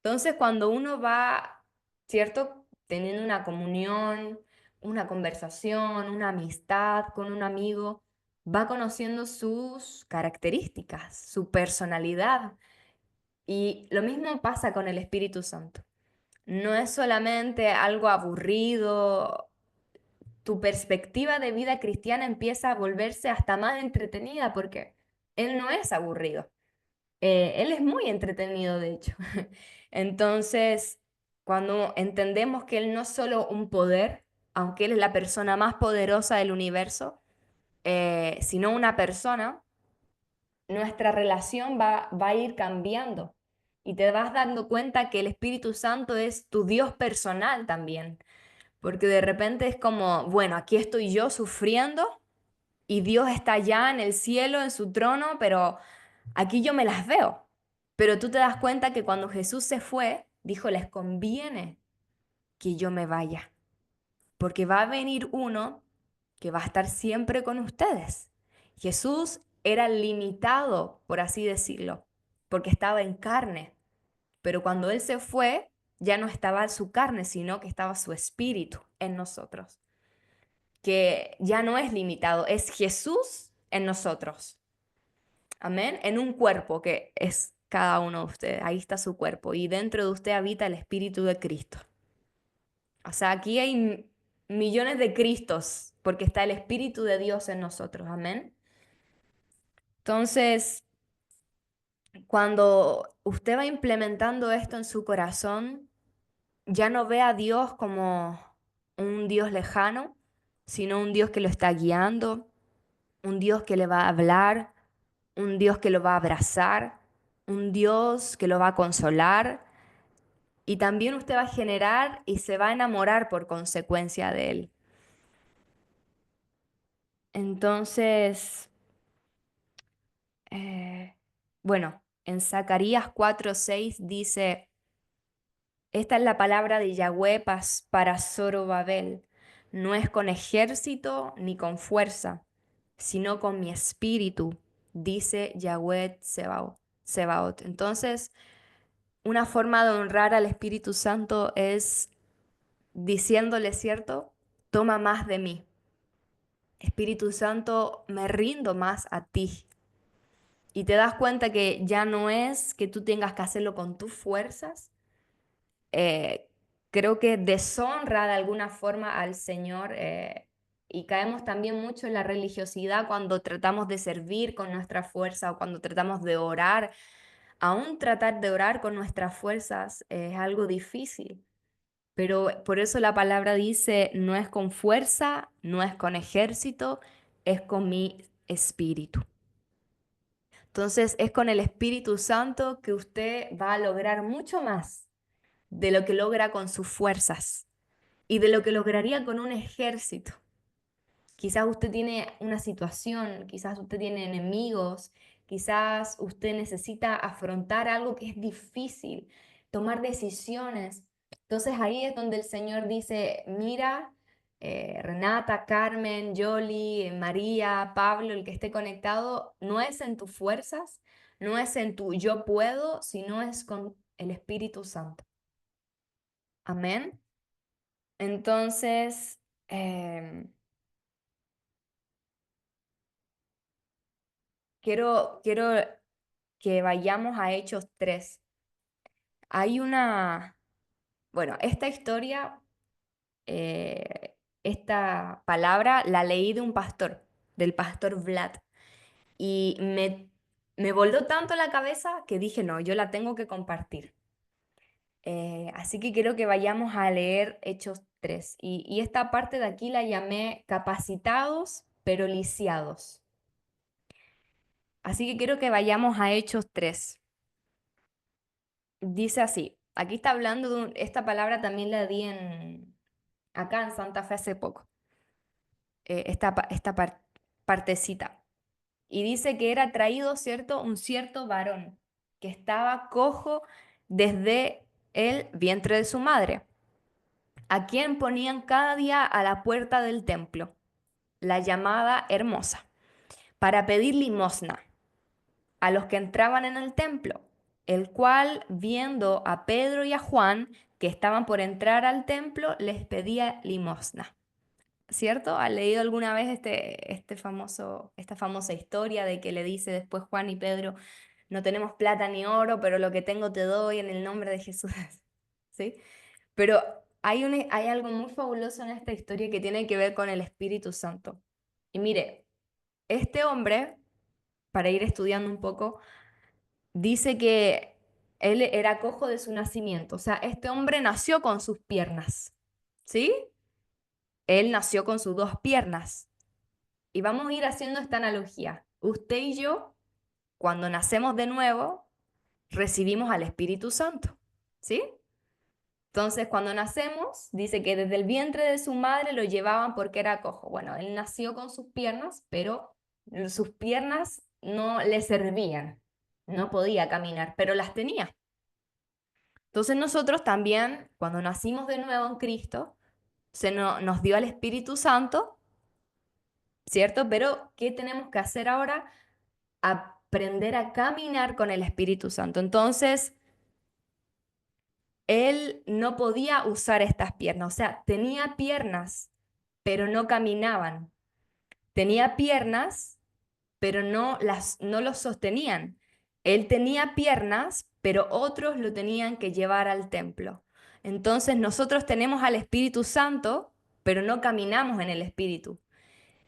Speaker 1: Entonces, cuando uno va, ¿cierto? Teniendo una comunión, una conversación, una amistad con un amigo, va conociendo sus características, su personalidad. Y lo mismo pasa con el Espíritu Santo. No es solamente algo aburrido, tu perspectiva de vida cristiana empieza a volverse hasta más entretenida porque Él no es aburrido. Él es muy entretenido, de hecho. Entonces, cuando entendemos que Él no es solo un poder, aunque Él es la persona más poderosa del universo, sino una persona, nuestra relación va a ir cambiando. Y te vas dando cuenta que el Espíritu Santo es tu Dios personal también. Porque de repente es como, bueno, aquí estoy yo sufriendo y Dios está allá en el cielo, en su trono, pero aquí yo me las veo. Pero tú te das cuenta que cuando Jesús se fue, dijo, les conviene que yo me vaya, porque va a venir uno que va a estar siempre con ustedes. Jesús era limitado, por así decirlo, porque estaba en carne, pero cuando Él se fue, ya no estaba su carne, sino que estaba su espíritu en nosotros, que ya no es limitado, es Jesús en nosotros. Amén. En un cuerpo que es cada uno de ustedes. Ahí está su cuerpo. Y dentro de usted habita el Espíritu de Cristo. O sea, aquí hay millones de Cristos porque está el Espíritu de Dios en nosotros. Amén. Entonces, cuando usted va implementando esto en su corazón, ya no ve a Dios como un Dios lejano, sino un Dios que lo está guiando, un Dios que le va a hablar, un Dios que lo va a abrazar, un Dios que lo va a consolar y también usted va a generar y se va a enamorar por consecuencia de él. Entonces, eh, bueno, en Zacarías 4:6 dice, esta es la palabra de Yahweh para Zorobabel. No es con ejército ni con fuerza, sino con mi espíritu, dice Yahweh Sebaot. Entonces, una forma de honrar al Espíritu Santo es diciéndole, ¿cierto? Toma más de mí. Espíritu Santo, me rindo más a ti. Y te das cuenta que ya no es que tú tengas que hacerlo con tus fuerzas. eh, Creo que deshonra de alguna forma al Señor, y caemos también mucho en la religiosidad cuando tratamos de servir con nuestra fuerza o cuando tratamos de orar. Aún tratar de orar con nuestras fuerzas es algo difícil. Pero por eso la palabra dice, no es con fuerza, no es con ejército, es con mi espíritu. Entonces es con el Espíritu Santo que usted va a lograr mucho más de lo que logra con sus fuerzas y de lo que lograría con un ejército. Quizás usted tiene una situación, quizás usted tiene enemigos, quizás usted necesita afrontar algo que es difícil, tomar decisiones. Entonces ahí es donde el Señor dice, mira, Renata, Carmen, Yoli, María, Pablo, el que esté conectado, no es en tus fuerzas, no es en tu yo puedo, sino es con el Espíritu Santo. Amén. Entonces, quiero que vayamos a Hechos 3. Hay una, bueno, esta historia, esta palabra la leí de un pastor, del pastor Vlad, y me voló tanto la cabeza que dije, no, yo la tengo que compartir. Así que quiero que vayamos a leer Hechos 3. Y esta parte de aquí la llamé capacitados pero lisiados. Así que quiero que vayamos a Hechos 3. Dice así, aquí está hablando esta palabra también la di acá en Santa Fe hace poco, esta partecita. Y dice que era traído, ¿cierto? Un cierto varón que estaba cojo desde el vientre de su madre, a quien ponían cada día a la puerta del templo, la llamada Hermosa, para pedir limosna a los que entraban en el templo, el cual, viendo a Pedro y a Juan, que estaban por entrar al templo, les pedía limosna. ¿Cierto? ¿Ha leído alguna vez esta famosa historia de que le dice después Juan y Pedro, no tenemos plata ni oro, pero lo que tengo te doy en el nombre de Jesús? ¿Sí? Pero hay algo muy fabuloso en esta historia que tiene que ver con el Espíritu Santo. Y mire, este hombre, para ir estudiando un poco, dice que él era cojo de su nacimiento. O sea, este hombre nació con sus piernas. ¿Sí? Él nació con sus dos piernas. Y vamos a ir haciendo esta analogía. Usted y yo, cuando nacemos de nuevo, recibimos al Espíritu Santo. ¿Sí? Entonces, cuando nacemos, dice que desde el vientre de su madre lo llevaban porque era cojo. Bueno, él nació con sus piernas, pero sus piernas no le servían. No podía caminar, pero las tenía. Entonces nosotros también, cuando nacimos de nuevo en Cristo, nos dio al Espíritu Santo, ¿cierto? Pero ¿qué tenemos que hacer ahora? Aprender a caminar con el Espíritu Santo. Entonces, él no podía usar estas piernas, o sea, tenía piernas, pero no caminaban. Tenía piernas, pero no los sostenían. Él tenía piernas, pero otros lo tenían que llevar al templo. Entonces nosotros tenemos al Espíritu Santo, pero no caminamos en el Espíritu.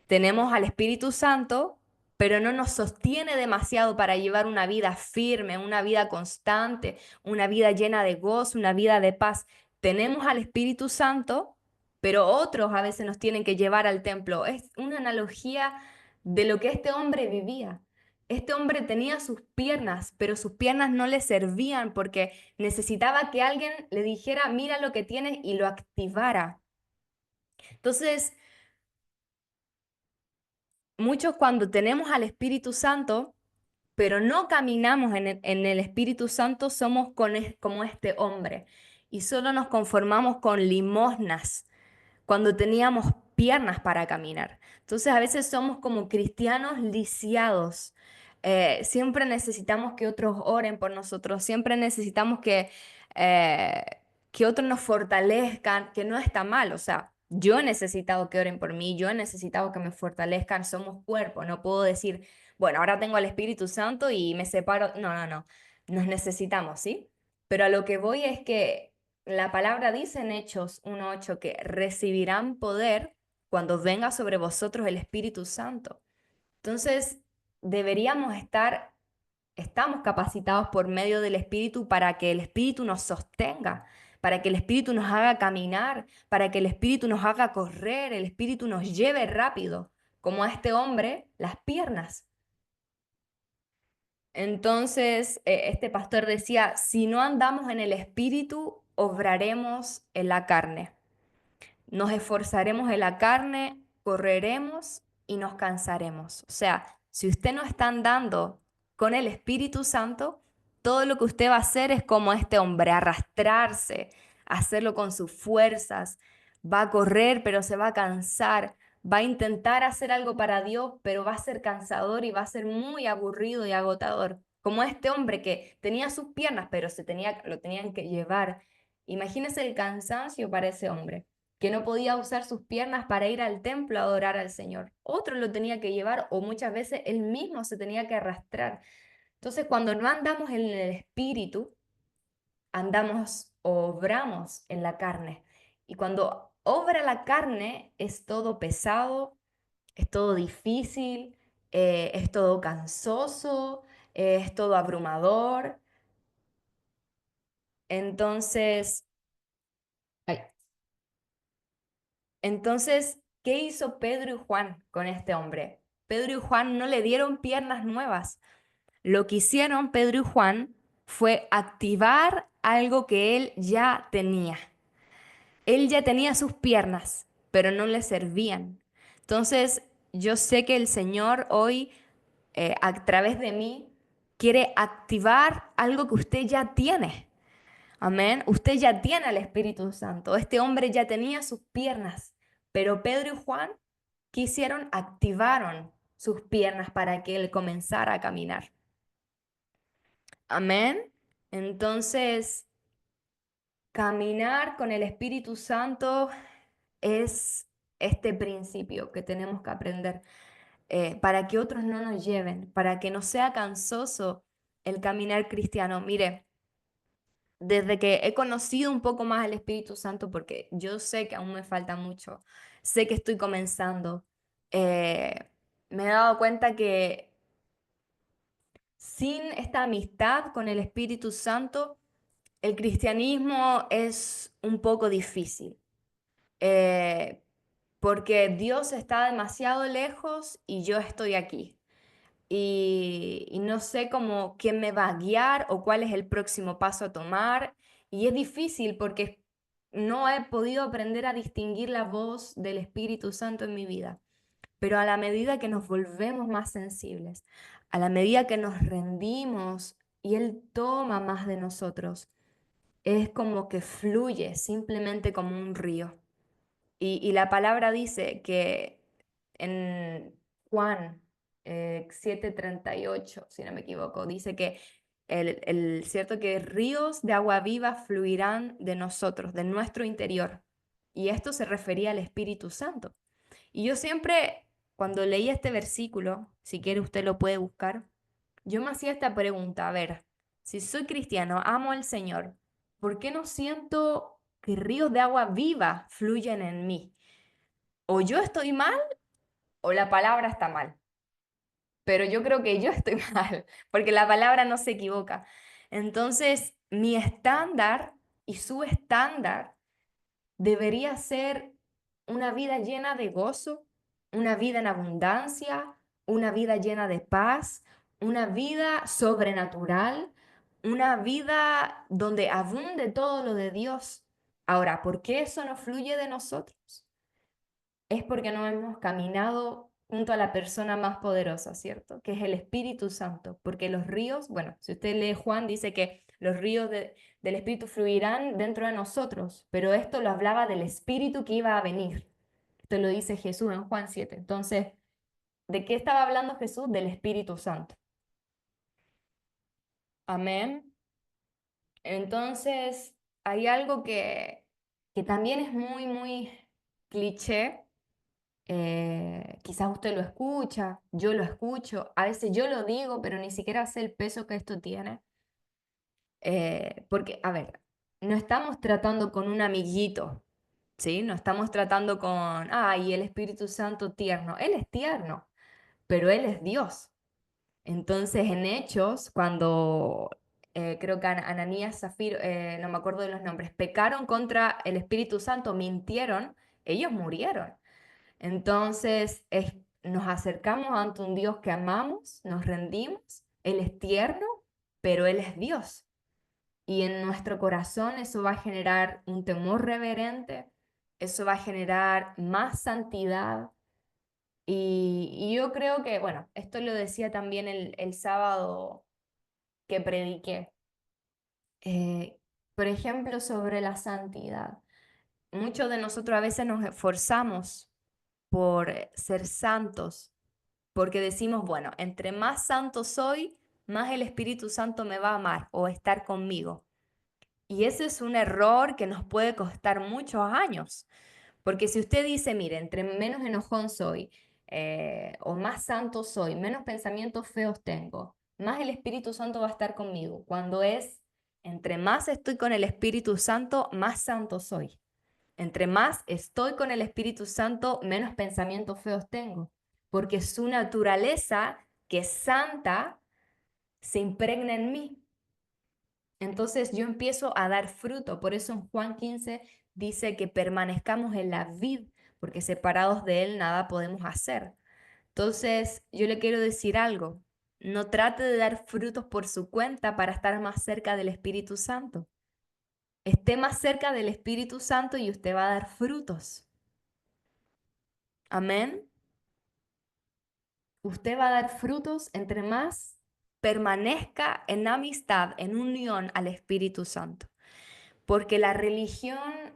Speaker 1: Tenemos al Espíritu Santo, pero no nos sostiene demasiado para llevar una vida firme, una vida constante, una vida llena de gozo, una vida de paz. Tenemos al Espíritu Santo, pero otros a veces nos tienen que llevar al templo. Es una analogía de lo que este hombre vivía. Este hombre tenía sus piernas, pero sus piernas no le servían porque necesitaba que alguien le dijera, mira lo que tienes y lo activara. Entonces, muchos cuando tenemos al Espíritu Santo, pero no caminamos en el Espíritu Santo, somos como este hombre y solo nos conformamos con limosnas cuando teníamos piernas para caminar. Entonces a veces somos como cristianos lisiados. Siempre necesitamos que otros oren por nosotros, siempre necesitamos eh, que otros nos fortalezcan, que no está mal. O sea, yo he necesitado que oren por mí, yo he necesitado que me fortalezcan, somos cuerpo, no puedo decir, bueno, ahora tengo al Espíritu Santo y me separo. No, no, no, nos necesitamos, ¿sí? Pero a lo que voy es que la palabra dice en Hechos 1:8 que recibirán poder cuando venga sobre vosotros el Espíritu Santo. Entonces, deberíamos estamos capacitados por medio del Espíritu para que el Espíritu nos sostenga, para que el Espíritu nos haga caminar, para que el Espíritu nos haga correr, el Espíritu nos lleve rápido, como a este hombre, las piernas. Entonces, este pastor decía, si no andamos en el Espíritu, obraremos en la carne. Nos esforzaremos en la carne, correremos y nos cansaremos. O sea, si usted no está andando con el Espíritu Santo, todo lo que usted va a hacer es como este hombre, arrastrarse, hacerlo con sus fuerzas. Va a correr, pero se va a cansar. Va a intentar hacer algo para Dios, pero va a ser cansador y va a ser muy aburrido y agotador. Como este hombre que tenía sus piernas, pero lo tenían que llevar. Imagínese el cansancio para ese hombre que no podía usar sus piernas para ir al templo a adorar al Señor. Otro lo tenía que llevar o muchas veces él mismo se tenía que arrastrar. Entonces, cuando no andamos en el espíritu, andamos o obramos en la carne. Y cuando obra la carne, es todo pesado, es todo difícil, es todo cansoso, es todo abrumador. Entonces, ay, entonces, ¿qué hizo Pedro y Juan con este hombre? Pedro y Juan no le dieron piernas nuevas. Lo que hicieron Pedro y Juan fue activar algo que él ya tenía. Él ya tenía sus piernas, pero no le servían. Entonces, yo sé que el Señor hoy, a través de mí, quiere activar algo que usted ya tiene. Amén. Usted ya tiene al Espíritu Santo. Este hombre ya tenía sus piernas, pero Pedro y Juan, ¿qué hicieron? Activaron sus piernas para que él comenzara a caminar. Amén. Entonces, caminar con el Espíritu Santo es este principio que tenemos que aprender para que otros no nos lleven, para que no sea cansoso el caminar cristiano. Mire, desde que he conocido un poco más al Espíritu Santo, porque yo sé que aún me falta mucho, sé que estoy comenzando, eh, me he dado cuenta que sin esta amistad con el Espíritu Santo, el cristianismo es un poco difícil, eh, porque Dios está demasiado lejos y yo estoy aquí. Y no sé cómo quién me va a guiar o cuál es el próximo paso a tomar. Y es difícil porque no he podido aprender a distinguir la voz del Espíritu Santo en mi vida. Pero a la medida que nos volvemos más sensibles, a la medida que nos rendimos y Él toma más de nosotros, es como que fluye simplemente como un río. Y la palabra dice que en Juan 7:38, si no me equivoco, dice que cierto que ríos de agua viva fluirán de nosotros, de nuestro interior. Y esto se refería al Espíritu Santo. Y yo siempre, cuando leí este versículo, si quiere usted lo puede buscar, yo me hacía esta pregunta, a ver, si soy cristiano, amo al Señor, ¿por qué no siento que ríos de agua viva fluyen en mí? O yo estoy mal o la palabra está mal. Pero yo creo que yo estoy mal, porque la palabra no se equivoca. Entonces, mi estándar y su estándar debería ser una vida llena de gozo, una vida en abundancia, una vida llena de paz, una vida sobrenatural, una vida donde abunde todo lo de Dios. Ahora, ¿por qué eso no fluye de nosotros? Es porque no hemos caminado junto a la persona más poderosa, ¿cierto? Que es el Espíritu Santo, porque los ríos, bueno, si usted lee Juan, dice que los ríos del Espíritu fluirán dentro de nosotros, pero esto lo hablaba del Espíritu que iba a venir. Esto lo dice Jesús en Juan 7. Entonces, ¿de qué estaba hablando Jesús? Del Espíritu Santo. Amén. Entonces, hay algo que también es muy, muy cliché. Quizás usted lo escucha, yo lo escucho, a veces yo lo digo, pero ni siquiera sé el peso que esto tiene. Porque, a ver, no estamos tratando con un amiguito, ¿sí? No estamos tratando con, ay, el Espíritu Santo tierno. Él es tierno, pero Él es Dios. Entonces, en Hechos, cuando creo que Ananías, Zafiro, no me acuerdo de los nombres, pecaron contra el Espíritu Santo, mintieron, ellos murieron. Entonces, nos acercamos ante un Dios que amamos, nos rendimos, Él es tierno, pero Él es Dios. Y en nuestro corazón eso va a generar un temor reverente, eso va a generar más santidad. Y yo creo que, bueno, esto lo decía también el sábado que prediqué. Eh, por ejemplo, sobre la santidad. Muchos de nosotros a veces nos esforzamos por ser santos, porque decimos, bueno, entre más santo soy, más el Espíritu Santo me va a amar o estar conmigo. Y ese es un error que nos puede costar muchos años, porque si usted dice, mire, entre menos enojón soy, o más santo soy, menos pensamientos feos tengo, más el Espíritu Santo va a estar conmigo. Cuando es, entre más estoy con el Espíritu Santo, más santo soy. Entre más estoy con el Espíritu Santo, menos pensamientos feos tengo, porque su naturaleza, que es santa, se impregna en mí. Entonces yo empiezo a dar fruto. Por eso en Juan 15 dice que permanezcamos en la vid, porque separados de Él nada podemos hacer. Entonces yo le quiero decir algo. No trate de dar frutos por su cuenta para estar más cerca del Espíritu Santo. Esté más cerca del Espíritu Santo y usted va a dar frutos. Amén. Usted va a dar frutos entre más permanezca en amistad, en unión al Espíritu Santo. Porque la religión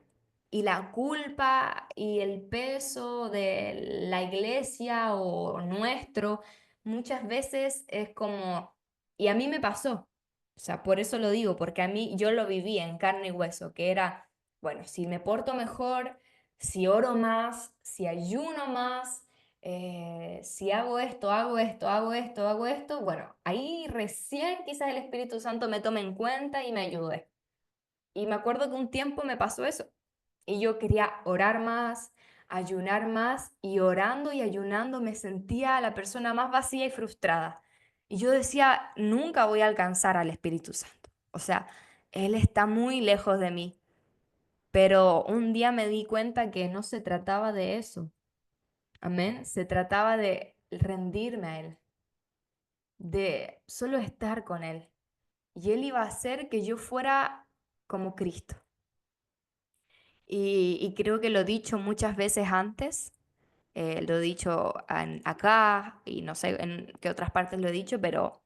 Speaker 1: y la culpa y el peso de la iglesia o nuestro muchas veces es como, y a mí me pasó, o sea, por eso lo digo, porque a mí yo lo viví en carne y hueso, que era, bueno, si me porto mejor, si oro más, si ayuno más, si hago esto, hago esto, hago esto, hago esto, bueno, ahí recién quizás el Espíritu Santo me tome en cuenta y me ayude. Y me acuerdo que un tiempo me pasó eso. Y yo quería orar más, ayunar más, y orando y ayunando me sentía la persona más vacía y frustrada. Y yo decía, nunca voy a alcanzar al Espíritu Santo. O sea, Él está muy lejos de mí. Pero un día me di cuenta que no se trataba de eso. Amén. Se trataba de rendirme a Él, de solo estar con Él. Y Él iba a hacer que yo fuera como Cristo. Y creo que lo he dicho muchas veces antes, lo he dicho acá y no sé en qué otras partes lo he dicho, pero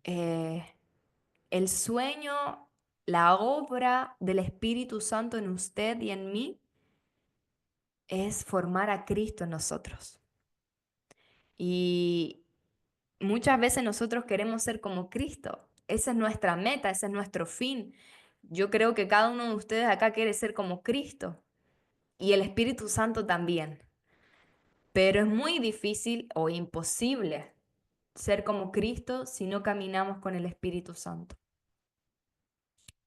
Speaker 1: eh, el sueño, la obra del Espíritu Santo en usted y en mí es formar a Cristo en nosotros. Y muchas veces nosotros queremos ser como Cristo. Esa es nuestra meta, ese es nuestro fin. Yo creo que cada uno de ustedes acá quiere ser como Cristo y el Espíritu Santo también. Pero es muy difícil o imposible ser como Cristo si no caminamos con el Espíritu Santo.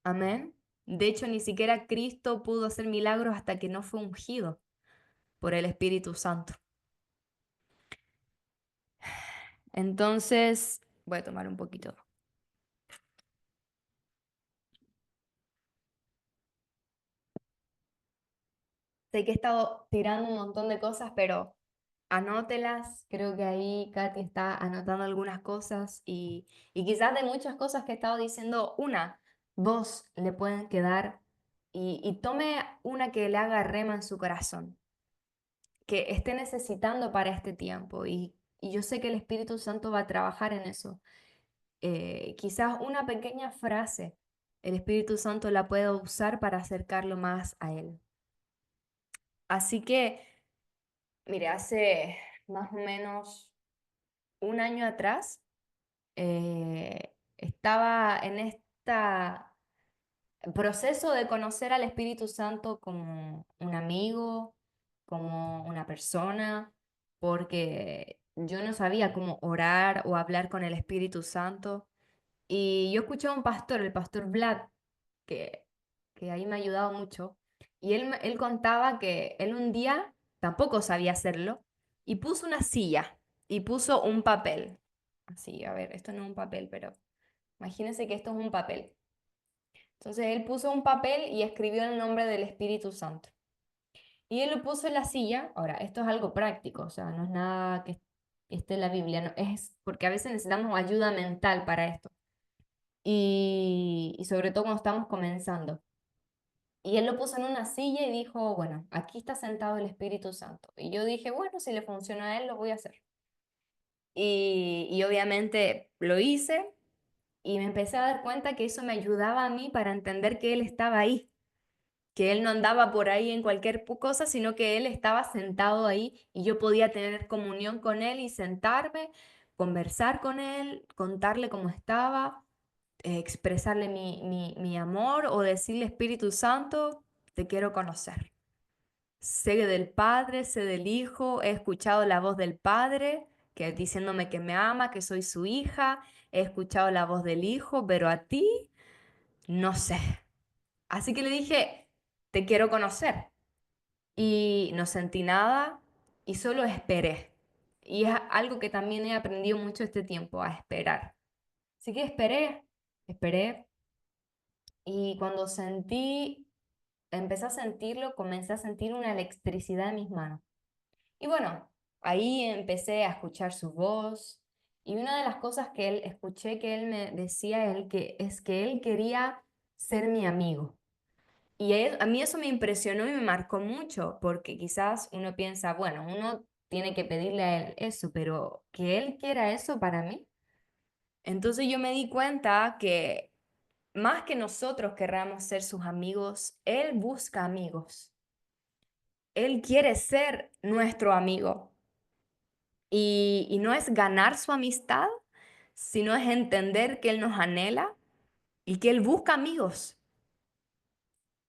Speaker 1: Amén. De hecho, ni siquiera Cristo pudo hacer milagros hasta que no fue ungido por el Espíritu Santo. Entonces, voy a tomar un poquito. Sé que he estado tirando un montón de cosas, pero anótelas. Creo que ahí Katy está anotando algunas cosas y quizás de muchas cosas que he estado diciendo, una, dos le pueden quedar y tome una que le haga rema en su corazón. que esté necesitando para este tiempo. Y yo sé que el Espíritu Santo va a trabajar en eso. Quizás una pequeña frase, el Espíritu Santo la pueda usar para acercarlo más a Él. Así que, mire, hace más o menos un año atrás, estaba en este proceso de conocer al Espíritu Santo como un amigo, como una persona, porque yo no sabía cómo orar o hablar con el Espíritu Santo. Y yo escuché a un pastor, el pastor Vlad, que, que ahí me ha ayudado mucho, y él contaba que él un día tampoco sabía hacerlo, y puso una silla y puso un papel. Así, a ver, esto no es un papel, pero imagínense que esto es un papel. Entonces él puso un papel y escribió el nombre del Espíritu Santo. Y él lo puso en la silla. Ahora, esto es algo práctico, o sea, no es nada que esté en la Biblia, no, es porque a veces necesitamos ayuda mental para esto. Y sobre todo cuando estamos comenzando. Y él lo puso en una silla y dijo, bueno, aquí está sentado el Espíritu Santo. Y yo dije, bueno, si le funciona a él, lo voy a hacer. Y obviamente lo hice y me empecé a dar cuenta que eso me ayudaba a mí para entender que él estaba ahí, que él no andaba por ahí en cualquier cosa, sino que él estaba sentado ahí y yo podía tener comunión con él y sentarme, conversar con él, contarle cómo estaba, expresarle mi amor o decirle, Espíritu Santo, te quiero conocer. Sé del Padre, sé del Hijo, he escuchado la voz del Padre que diciéndome que me ama, que soy su hija, he escuchado la voz del Hijo, pero a ti no sé. Así que le dije, te quiero conocer. Y no sentí nada y solo esperé. Y es algo que también he aprendido mucho este tiempo, a esperar. Así que esperé y cuando empecé a sentirlo, comencé a sentir una electricidad en mis manos. Y bueno, ahí empecé a escuchar su voz y una de las cosas que él escuché que él me decía es que él quería ser mi amigo. Y a mí eso me impresionó y me marcó mucho, porque quizás uno piensa, bueno, uno tiene que pedirle a él eso, pero que él quiera eso para mí. Entonces yo me di cuenta que más que nosotros querramos ser sus amigos, él busca amigos. Él quiere ser nuestro amigo. Y no es ganar su amistad, sino es entender que él nos anhela y que él busca amigos.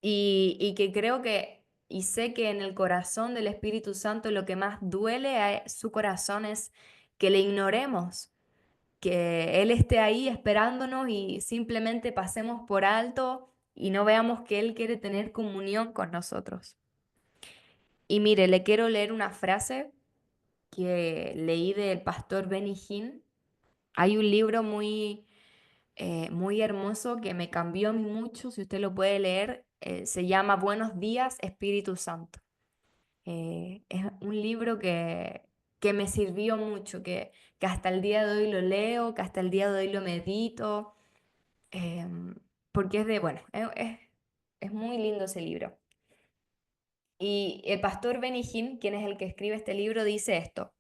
Speaker 1: Y que creo que, y sé que en el corazón del Espíritu Santo lo que más duele a su corazón es que le ignoremos, que Él esté ahí esperándonos y simplemente pasemos por alto y no veamos que Él quiere tener comunión con nosotros. Y mire, le quiero leer una frase que leí del pastor Benny Hinn. Hay un libro muy hermoso que me cambió a mí mucho, si usted lo puede leer, se llama Buenos días, Espíritu Santo. Es un libro que me sirvió mucho, que hasta el día de hoy lo leo, que hasta el día de hoy lo medito, porque es de, bueno, es muy lindo ese libro. Y el pastor Benny Hinn, quien es el que escribe este libro, dice esto: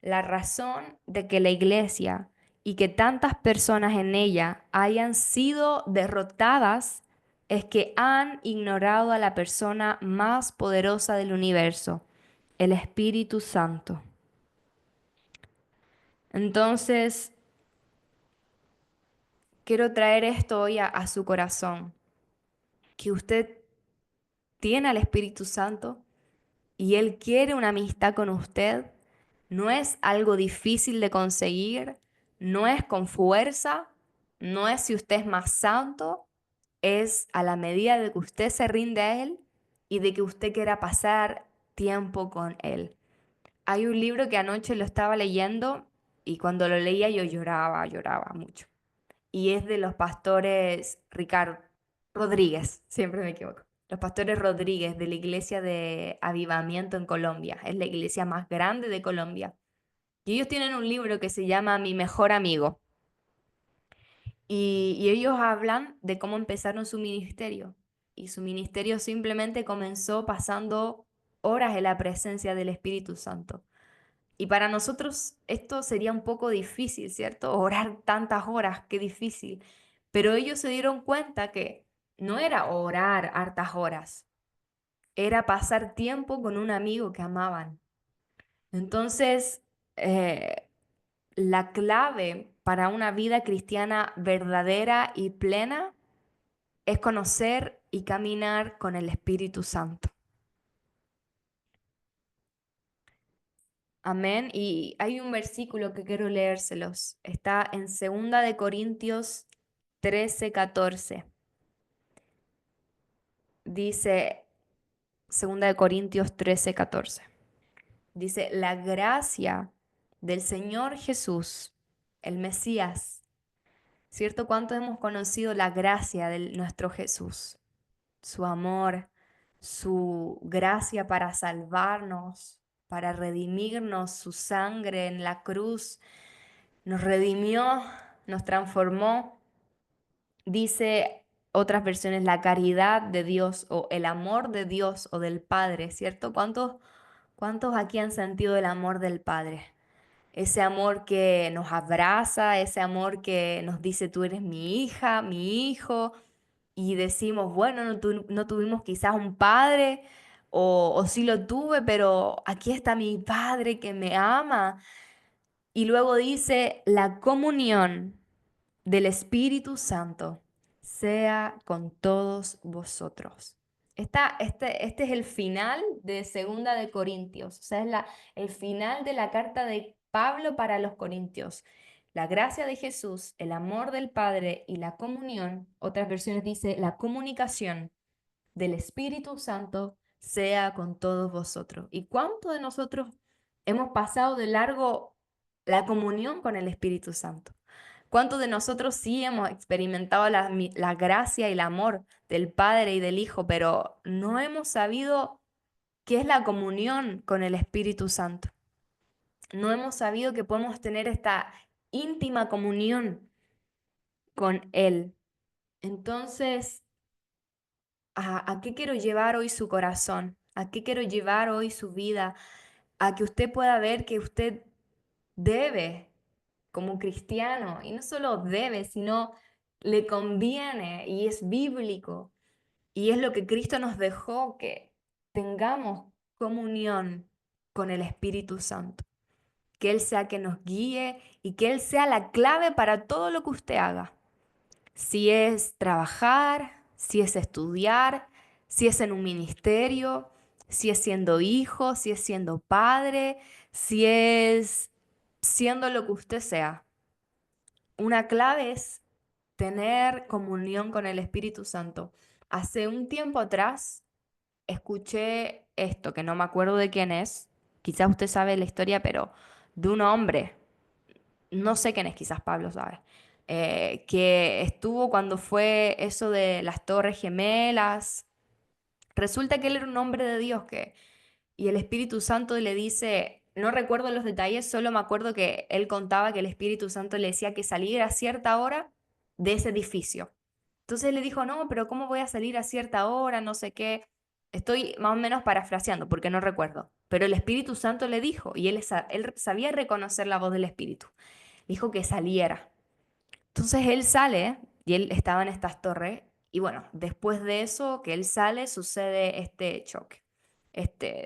Speaker 1: la razón de que la iglesia y que tantas personas en ella hayan sido derrotadas es que han ignorado a la persona más poderosa del universo, el Espíritu Santo. Entonces, quiero traer esto hoy a su corazón, que usted tiene al Espíritu Santo y Él quiere una amistad con usted. No es algo difícil de conseguir, no es con fuerza, no es si usted es más santo, es a la medida de que usted se rinde a Él y de que usted quiera pasar tiempo con Él. Hay un libro que anoche lo estaba leyendo y cuando lo leía yo lloraba mucho. Y es de los pastores Ricardo Rodríguez, siempre me equivoco. Los pastores Rodríguez de la iglesia de Avivamiento en Colombia. Es la iglesia más grande de Colombia. Y ellos tienen un libro que se llama Mi mejor amigo. Y ellos hablan de cómo empezaron su ministerio. Y su ministerio simplemente comenzó pasando horas en la presencia del Espíritu Santo. Y para nosotros esto sería un poco difícil, ¿cierto? Orar tantas horas, qué difícil. Pero ellos se dieron cuenta que no era orar hartas horas, era pasar tiempo con un amigo que amaban. Entonces, eh, la clave para una vida cristiana verdadera y plena es conocer y caminar con el Espíritu Santo. Amén. Y hay un versículo que quiero leérselos. Está en 2 de Corintios 13:14. Dice 2 de Corintios 13:14. Dice, la gracia del Señor Jesús, el Mesías, ¿cierto? ¿Cuánto hemos conocido la gracia de nuestro Jesús? Su amor, su gracia para salvarnos, para redimirnos, su sangre en la cruz nos redimió, nos transformó. Dice otras versiones, la caridad de Dios o el amor de Dios o del Padre, ¿cierto? ¿Cuántos aquí han sentido el amor del Padre? Ese amor que nos abraza, ese amor que nos dice, tú eres mi hija, mi hijo, y decimos, bueno, no tuvimos quizás un padre, o sí lo tuve, pero aquí está mi padre que me ama. Y luego dice, la comunión del Espíritu Santo sea con todos vosotros. Este es el final de 2 de Corintios, o sea, es el final de la carta de Pablo para los Corintios. La gracia de Jesús, el amor del Padre y la comunión, otras versiones dice la comunicación del Espíritu Santo sea con todos vosotros. ¿Y cuántos de nosotros hemos pasado de largo la comunión con el Espíritu Santo? ¿Cuántos de nosotros sí hemos experimentado la gracia y el amor del Padre y del Hijo, pero no hemos sabido qué es la comunión con el Espíritu Santo? No hemos sabido que podemos tener esta íntima comunión con Él. Entonces, ¿a qué quiero llevar hoy su corazón? ¿A qué quiero llevar hoy su vida? A que usted pueda ver que usted debe como cristiano, y no solo debe, sino le conviene y es bíblico, y es lo que Cristo nos dejó, que tengamos comunión con el Espíritu Santo, que Él sea que nos guíe y que Él sea la clave para todo lo que usted haga. Si es trabajar, si es estudiar, si es en un ministerio, si es siendo hijo, si es siendo padre, si es siendo lo que usted sea. Una clave es tener comunión con el Espíritu Santo. Hace un tiempo atrás escuché esto, que no me acuerdo de quién es, quizás usted sabe la historia, pero de un hombre, no sé quién es, quizás Pablo sabe, que estuvo cuando fue eso de las Torres Gemelas. Resulta que él era un hombre de Dios y el Espíritu Santo le dice, no recuerdo los detalles, solo me acuerdo que él contaba que el Espíritu Santo le decía que saliera a cierta hora de ese edificio. Entonces él le dijo, no, pero ¿cómo voy a salir a cierta hora? No sé qué. Estoy más o menos parafraseando porque no recuerdo. Pero el Espíritu Santo le dijo, y él sabía reconocer la voz del Espíritu. Dijo que saliera. Entonces él sale y él estaba en estas torres. Y bueno, después de eso, que él sale, sucede este choque.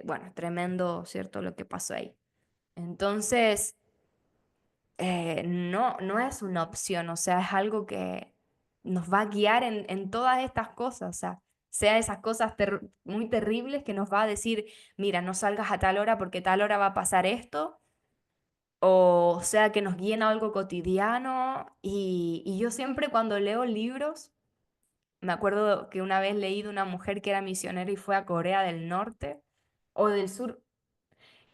Speaker 1: Bueno, tremendo, ¿cierto? Lo que pasó ahí. Entonces, no es una opción, o sea, es algo que nos va a guiar en todas estas cosas, o sea esas cosas muy terribles que nos va a decir, mira, no salgas a tal hora porque tal hora va a pasar esto, o sea que nos guíen a algo cotidiano. Y yo siempre cuando leo libros, me acuerdo que una vez leí de una mujer que era misionera y fue a Corea del Norte o del Sur,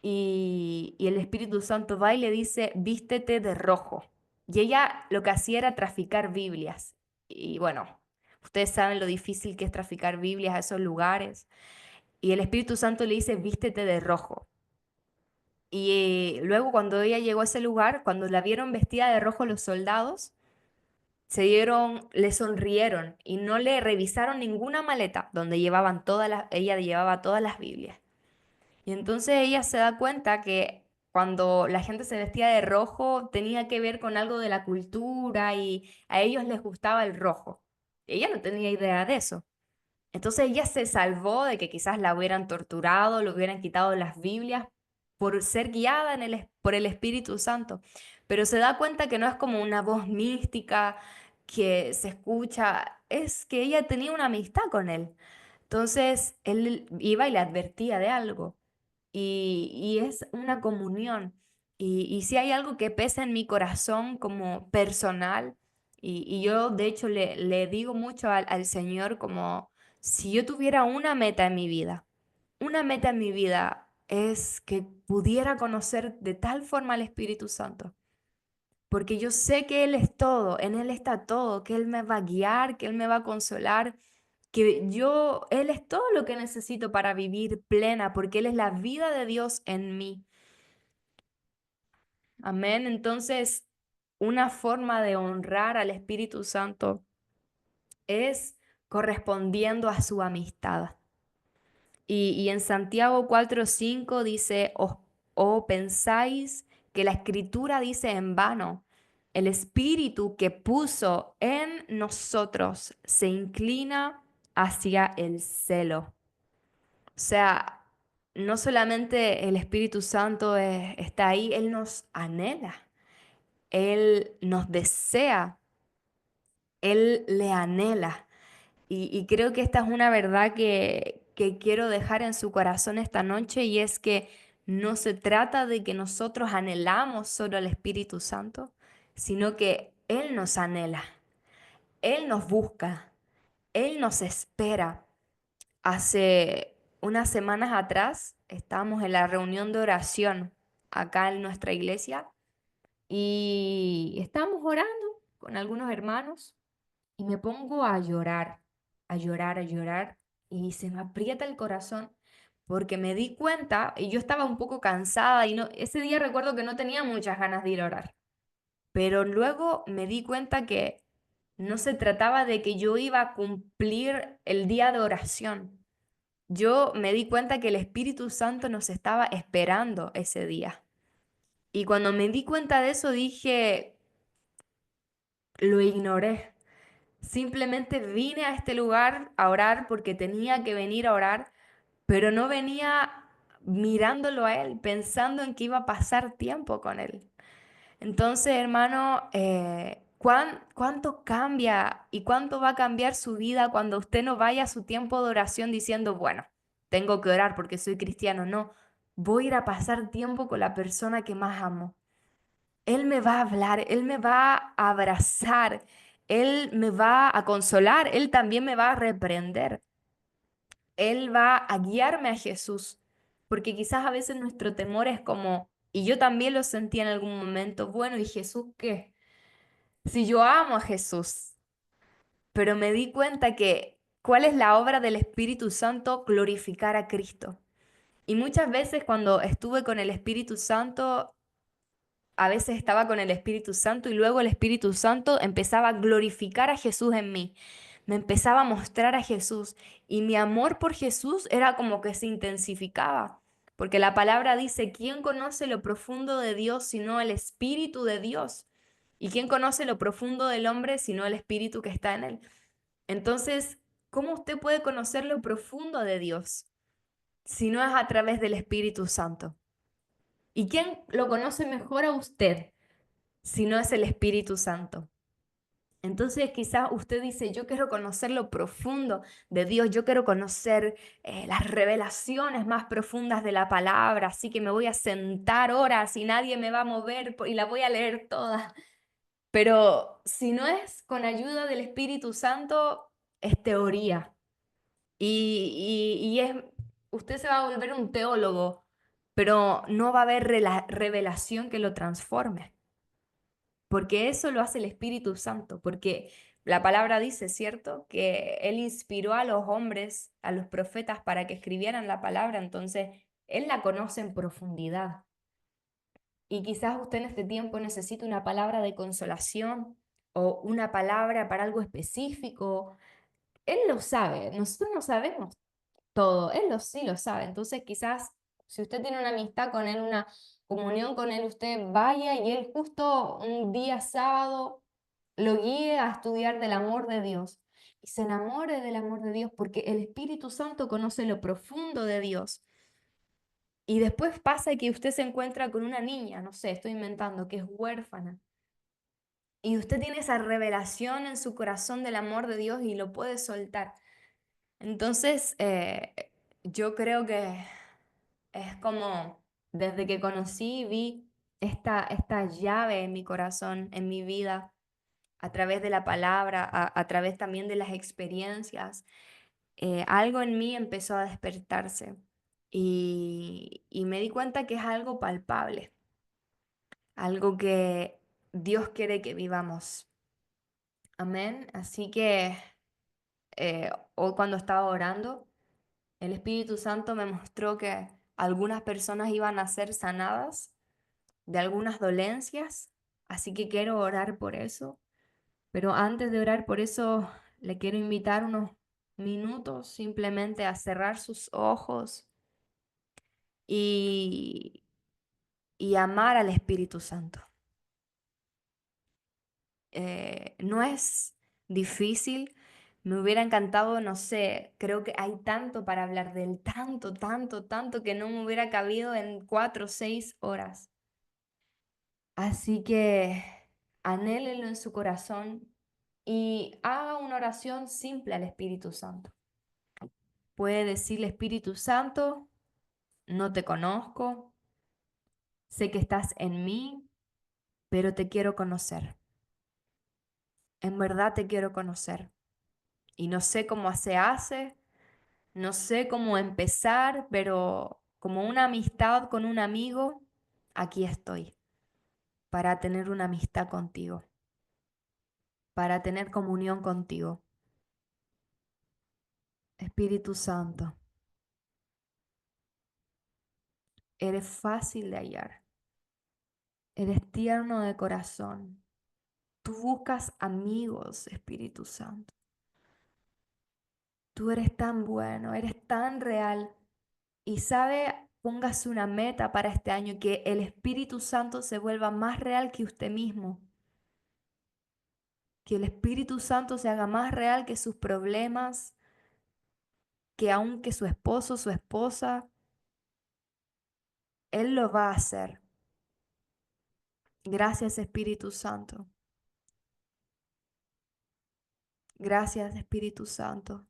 Speaker 1: y el Espíritu Santo va y le dice, vístete de rojo. Y ella lo que hacía era traficar Biblias. Y bueno, ustedes saben lo difícil que es traficar Biblias a esos lugares. Y el Espíritu Santo le dice, vístete de rojo. Y luego cuando ella llegó a ese lugar, cuando la vieron vestida de rojo los soldados, le sonrieron y no le revisaron ninguna maleta donde ella llevaba todas las Biblias. Y entonces ella se da cuenta que cuando la gente se vestía de rojo tenía que ver con algo de la cultura y a ellos les gustaba el rojo. Ella no tenía idea de eso. Entonces ella se salvó de que quizás la hubieran torturado, le hubieran quitado las Biblias por ser guiada por el Espíritu Santo. Pero se da cuenta que no es como una voz mística que se escucha, es que ella tenía una amistad con él. Entonces él iba y le advertía de algo y es una comunión. Y si hay algo que pesa en mi corazón como personal, y yo de hecho le digo mucho al Señor como si yo tuviera una meta en mi vida es que pudiera conocer de tal forma al Espíritu Santo. Porque yo sé que Él es todo, en Él está todo, que Él me va a guiar, que Él me va a consolar, Él es todo lo que necesito para vivir plena, porque Él es la vida de Dios en mí. Amén. Entonces, una forma de honrar al Espíritu Santo es correspondiendo a su amistad. Y en Santiago 4:5 dice, o pensáis que la Escritura dice en vano, el Espíritu que puso en nosotros se inclina hacia el celo. O sea, no solamente el Espíritu Santo está ahí, Él nos anhela, Él nos desea, Él le anhela. Y creo que esta es una verdad que quiero dejar en su corazón esta noche y es que no se trata de que nosotros anhelamos solo al Espíritu Santo, sino que Él nos anhela, Él nos busca, Él nos espera. Hace unas semanas atrás estábamos en la reunión de oración acá en nuestra iglesia y estábamos orando con algunos hermanos y me pongo a llorar, a llorar, a llorar y se me aprieta el corazón porque me di cuenta y yo estaba un poco cansada y no, ese día recuerdo que no tenía muchas ganas de ir a orar, pero luego me di cuenta que no se trataba de que yo iba a cumplir el día de oración. Yo me di cuenta que el Espíritu Santo nos estaba esperando ese día. Y cuando me di cuenta de eso dije, lo ignoré. Simplemente vine a este lugar a orar porque tenía que venir a orar, pero no venía mirándolo a Él, pensando en que iba a pasar tiempo con Él. Entonces, hermano, ¿cuánto cambia y cuánto va a cambiar su vida cuando usted no vaya a su tiempo de oración diciendo, bueno, tengo que orar porque soy cristiano? No, voy a ir a pasar tiempo con la persona que más amo. Él me va a hablar, Él me va a abrazar, Él me va a consolar, Él también me va a reprender, Él va a guiarme a Jesús, porque quizás a veces nuestro temor es como, y yo también lo sentí en algún momento, bueno, ¿y Jesús qué? Si yo amo a Jesús, pero me di cuenta que, ¿cuál es la obra del Espíritu Santo? Glorificar a Cristo. Y muchas veces cuando estuve con el Espíritu Santo, a veces estaba con el Espíritu Santo y luego el Espíritu Santo empezaba a glorificar a Jesús en mí. Me empezaba a mostrar a Jesús y mi amor por Jesús era como que se intensificaba. Porque la palabra dice, ¿quién conoce lo profundo de Dios sino el Espíritu de Dios? ¿Y quién conoce lo profundo del hombre sino el Espíritu que está en él? Entonces, ¿cómo usted puede conocer lo profundo de Dios si no es a través del Espíritu Santo? ¿Y quién lo conoce mejor a usted si no es el Espíritu Santo? Entonces quizás usted dice, yo quiero conocer lo profundo de Dios, yo quiero conocer las revelaciones más profundas de la palabra, así que me voy a sentar horas y nadie me va a mover y la voy a leer toda. Pero si no es con ayuda del Espíritu Santo, es teoría. Usted se va a volver un teólogo, pero no va a haber revelación que lo transforme. Porque eso lo hace el Espíritu Santo, porque la palabra dice, ¿cierto? Que Él inspiró a los hombres, a los profetas, para que escribieran la palabra, entonces Él la conoce en profundidad. Y quizás usted en este tiempo necesite una palabra de consolación o una palabra para algo específico. Él lo sabe, nosotros no sabemos todo, sí lo sabe, entonces quizás Si usted tiene una amistad con Él, una comunión con Él, usted vaya y Él justo un día sábado lo guíe a estudiar del amor de Dios y se enamore del amor de Dios porque el Espíritu Santo conoce lo profundo de Dios. Y después pasa que usted se encuentra con una niña, no sé, estoy inventando, que es huérfana. Y usted tiene esa revelación en su corazón del amor de Dios y lo puede soltar. Entonces, yo creo que es como desde que conocí, vi esta llave en mi corazón, en mi vida, a través de la palabra, a través también de las experiencias. Algo en mí empezó a despertarse y me di cuenta que es algo palpable, algo que Dios quiere que vivamos. Amén. Así que hoy cuando estaba orando, el Espíritu Santo me mostró que algunas personas iban a ser sanadas de algunas dolencias, así que quiero orar por eso. Pero antes de orar por eso, le quiero invitar unos minutos simplemente a cerrar sus ojos y, y amar al Espíritu Santo. No es difícil, me hubiera encantado, no sé, creo que hay tanto para hablar de él, tanto, tanto, tanto que no me hubiera cabido en 4 o 6 horas. Así que anhélenlo en su corazón y haga una oración simple al Espíritu Santo. Puede decirle, Espíritu Santo, no te conozco, sé que estás en mí, pero te quiero conocer. En verdad te quiero conocer. Y no sé cómo se hace, no sé cómo empezar, pero como una amistad con un amigo, aquí estoy para tener una amistad contigo, para tener comunión contigo. Espíritu Santo, eres fácil de hallar, eres tierno de corazón. Tú buscas amigos, Espíritu Santo. Tú eres tan bueno, eres tan real. Y sabe, póngase una meta para este año, que el Espíritu Santo se vuelva más real que usted mismo. Que el Espíritu Santo se haga más real que sus problemas, que aunque su esposo, su esposa, Él lo va a hacer. Gracias, Espíritu Santo. Gracias, Espíritu Santo.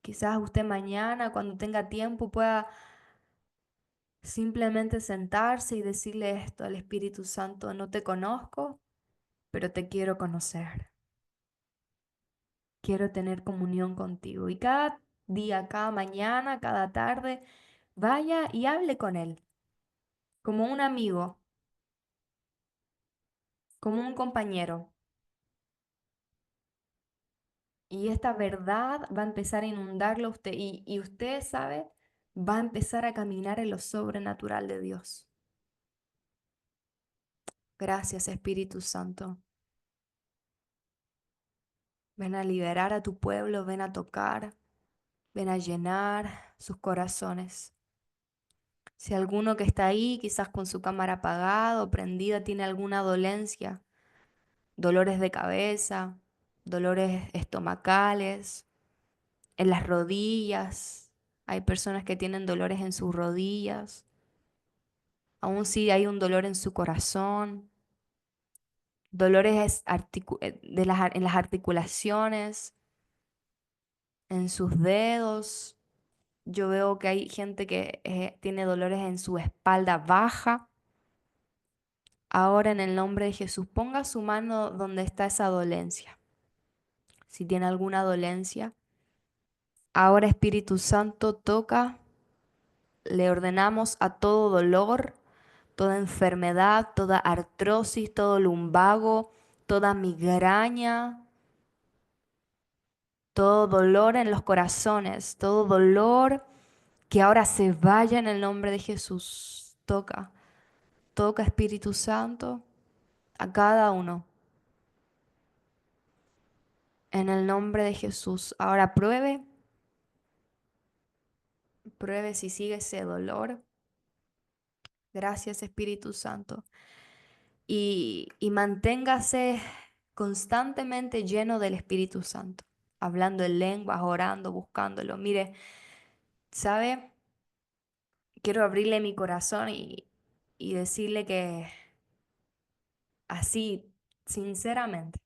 Speaker 1: Quizás usted mañana, cuando tenga tiempo, pueda simplemente sentarse y decirle esto al Espíritu Santo: no te conozco, pero te quiero conocer. Quiero tener comunión contigo. Y cada día, cada mañana, cada tarde, vaya y hable con Él, como un amigo, como un compañero. Y esta verdad va a empezar a inundarlo a usted y usted, ¿sabe? Va a empezar a caminar en lo sobrenatural de Dios. Gracias, Espíritu Santo. Ven a liberar a tu pueblo, ven a tocar, ven a llenar sus corazones. Si alguno que está ahí, quizás con su cámara apagada o prendida, tiene alguna dolencia, dolores de cabeza, dolores estomacales, en las rodillas. Hay personas que tienen dolores en sus rodillas. Aún si hay un dolor en su corazón, dolores en las articulaciones, en sus dedos. Yo veo que hay gente que tiene dolores en su espalda baja. Ahora en el nombre de Jesús, ponga su mano donde está esa dolencia. Si tiene alguna dolencia, ahora Espíritu Santo toca, le ordenamos a todo dolor, toda enfermedad, toda artrosis, todo lumbago, toda migraña, todo dolor en los corazones, todo dolor que ahora se vaya en el nombre de Jesús. Toca, toca Espíritu Santo a cada uno en el nombre de Jesús. Ahora pruebe, pruebe si sigue ese dolor. Gracias, Espíritu Santo. Y manténgase constantemente lleno del Espíritu Santo, hablando en lenguas, orando, buscándolo. Mire, ¿sabe? Quiero abrirle mi corazón y decirle que así, sinceramente,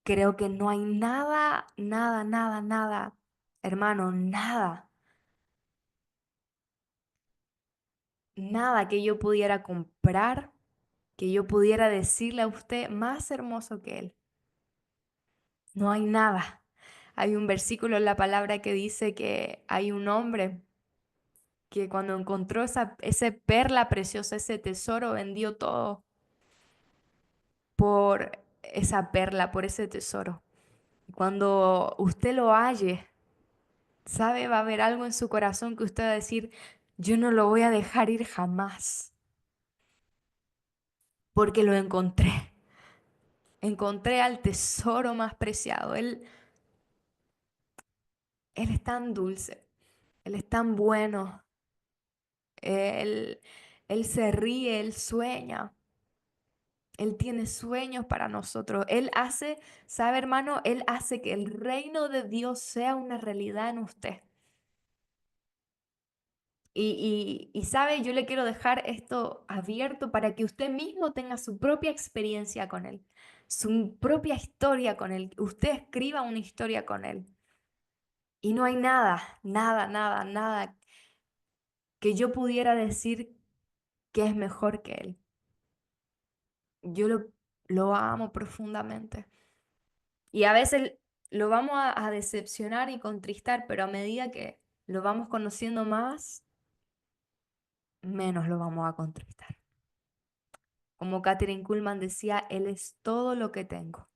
Speaker 1: creo que no hay nada, nada, nada, nada, hermano, nada, nada que yo pudiera comprar, que yo pudiera decirle a usted más hermoso que él. No hay nada. Hay un versículo en la palabra que dice que hay un hombre que cuando encontró ese perla preciosa, ese tesoro, vendió todo por esa perla, por ese tesoro. Cuando usted lo halle, sabe, va a haber algo en su corazón que usted va a decir, yo no lo voy a dejar ir jamás, porque lo encontré. Encontré al tesoro más preciado. Él es tan dulce, él es tan bueno, él, él se ríe, él sueña. Él tiene sueños para nosotros. Él hace, ¿sabe, hermano? Él hace que el reino de Dios sea una realidad en usted. Sabe, yo le quiero dejar esto abierto para que usted mismo tenga su propia experiencia con Él, su propia historia con Él. Usted escriba una historia con Él. Y no hay nada, nada, nada, nada que yo pudiera decir que es mejor que Él. Yo lo amo profundamente. Y a veces lo vamos a decepcionar y contristar, pero a medida que lo vamos conociendo más, menos lo vamos a contristar. Como Catherine Kuhlman decía, Él es todo lo que tengo.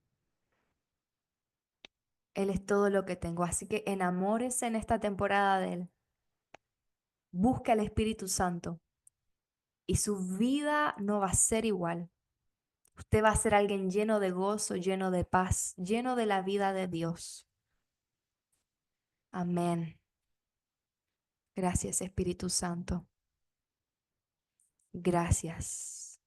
Speaker 1: Él es todo lo que tengo. Así que enamórese en esta temporada de Él. Busque al Espíritu Santo y su vida no va a ser igual. Usted va a ser alguien lleno de gozo, lleno de paz, lleno de la vida de Dios. Amén. Gracias, Espíritu Santo. Gracias.